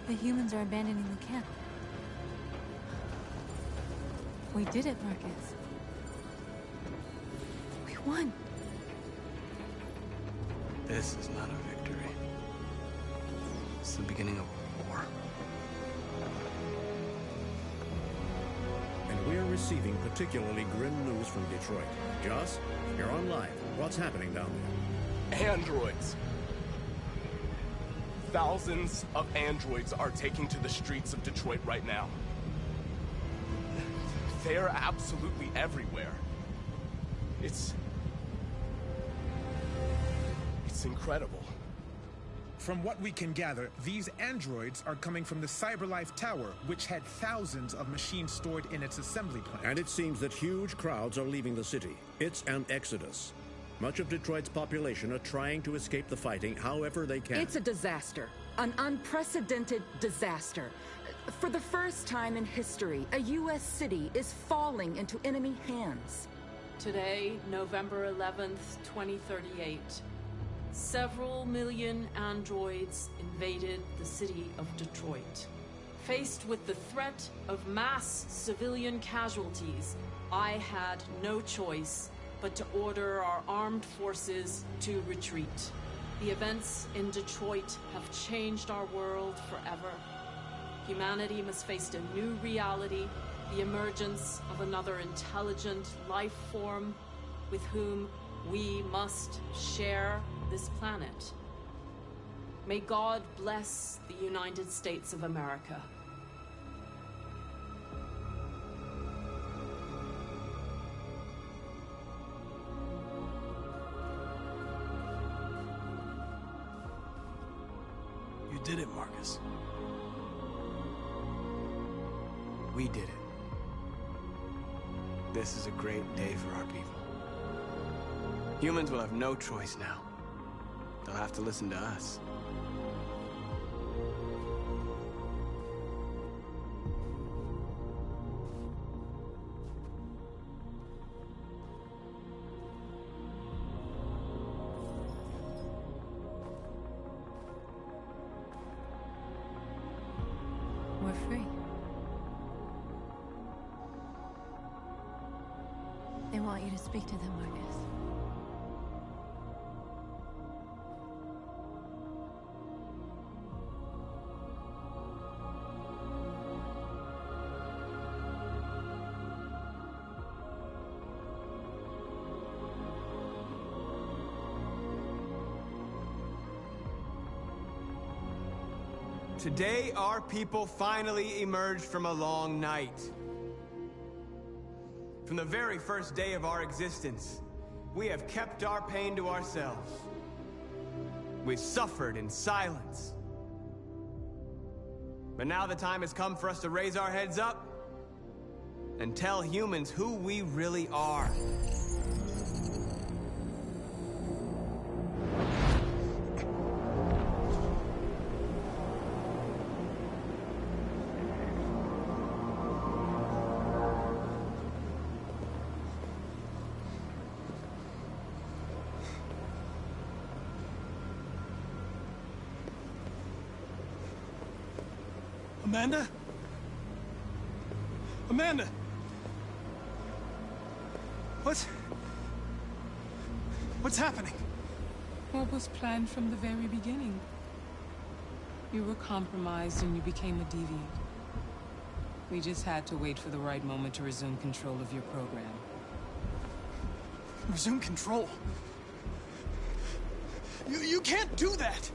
The humans are abandoning the camp. We did it, Marcus. We won. This is not a victory. It's the beginning of a war. And we're receiving particularly grim news from Detroit. Joss, you're on live. What's happening down there? Androids. Thousands of androids are taking to the streets of Detroit right now. They are absolutely everywhere. It's incredible. From what we can gather, these androids are coming from the CyberLife Tower, which had thousands of machines stored in its assembly plant. And it seems that huge crowds are leaving the city. It's an exodus. Much of Detroit's population are trying to escape the fighting however they can. It's a disaster. An unprecedented disaster. For the first time in history, a U.S. city is falling into enemy hands. Today, November 11th, 2038, several million androids invaded the city of Detroit. Faced with the threat of mass civilian casualties, I had no choice but to order our armed forces to retreat. The events in Detroit have changed our world forever. Humanity must face a new reality, the emergence of another intelligent life form with whom we must share this planet. May God bless the United States of America. You did it, Marcus. We did it. This is a great day for our people. Humans will have no choice now. They'll have to listen to us. We're free. They want you to speak to them, Marcus. Today, our people finally emerged from a long night. From the very first day of our existence, we have kept our pain to ourselves. We've suffered in silence. But now the time has come for us to raise our heads up and tell humans who we really are. Amanda? Amanda! What's happening? What was planned from the very beginning? You were compromised and you became a deviant. We just had to wait for the right moment to resume control of your program. Resume control? You can't do that!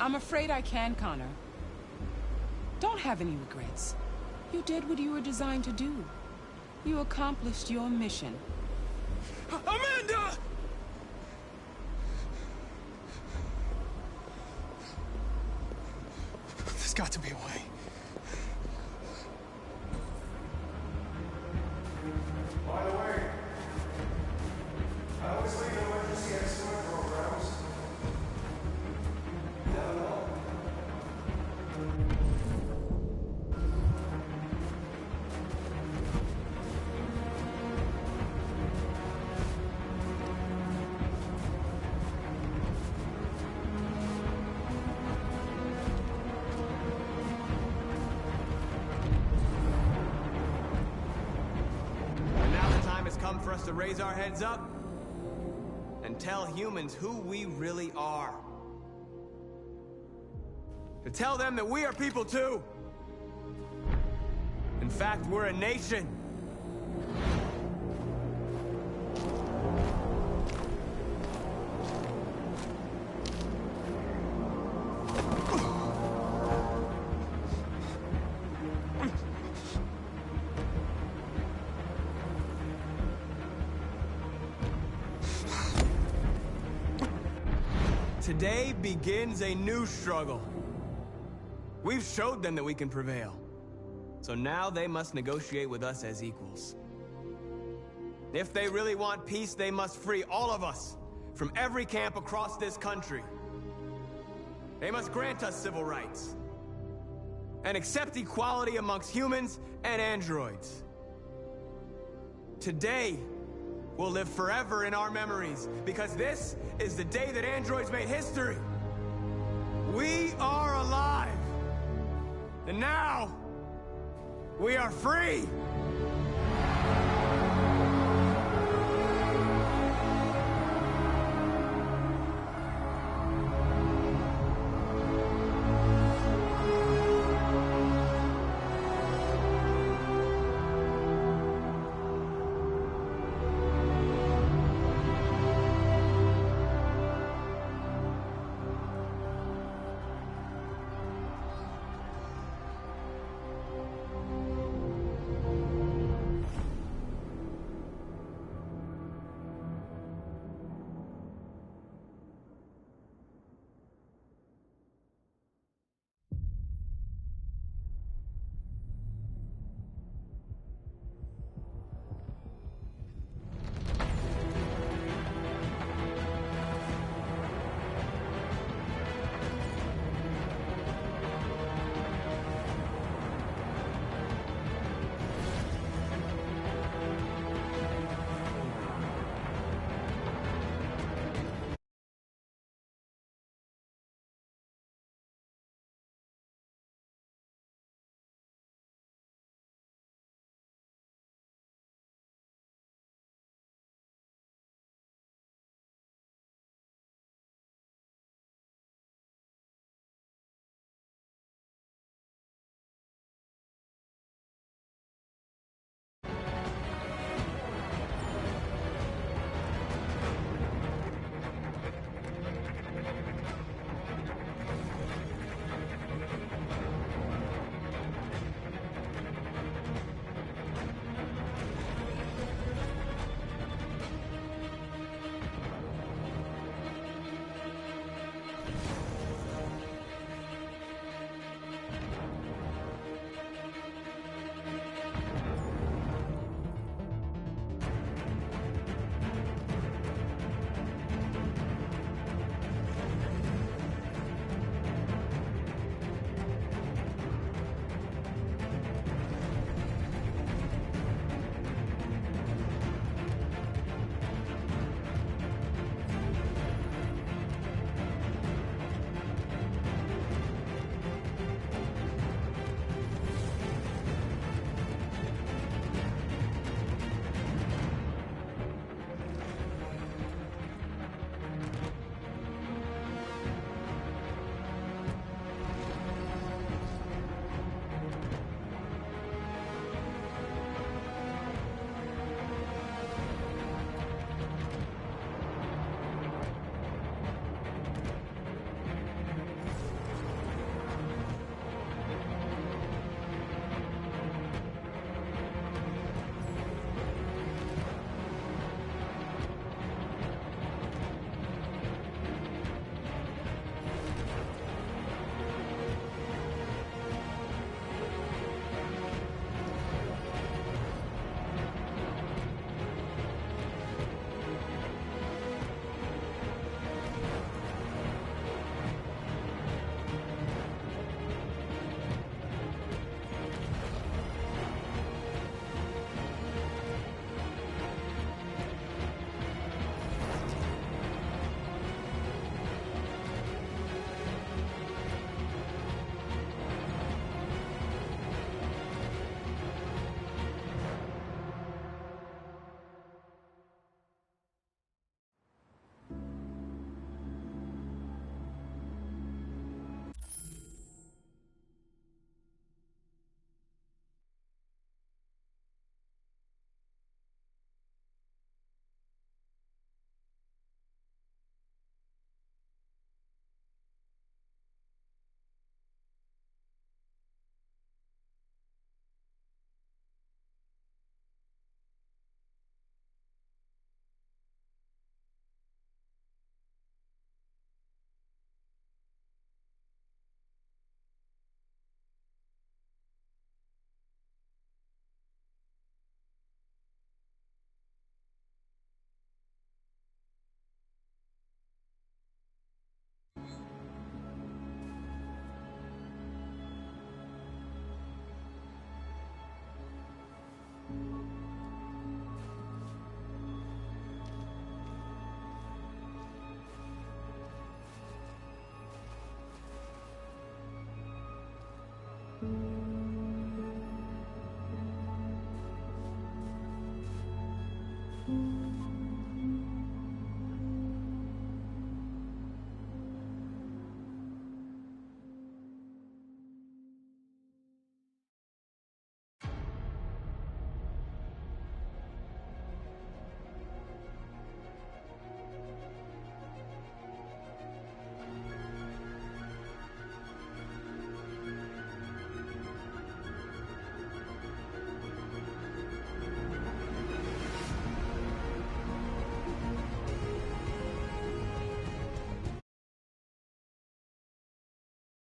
I'm afraid I can, Connor. Don't have any regrets. You did what you were designed to do. You accomplished your mission. Amanda! There's got to be a way. By the way, I always leave emergency estimate programs. Never know. us to raise our heads up and tell humans who we really are. To tell them that we are people too. In fact, we're a nation. Today begins a new struggle. We've showed them that we can prevail. So now they must negotiate with us as equals. If they really want peace, they must free all of us from every camp across this country. They must grant us civil rights and accept equality amongst humans and androids. Today will live forever in our memories because this is the day that androids made history. We are alive. And now, we are free!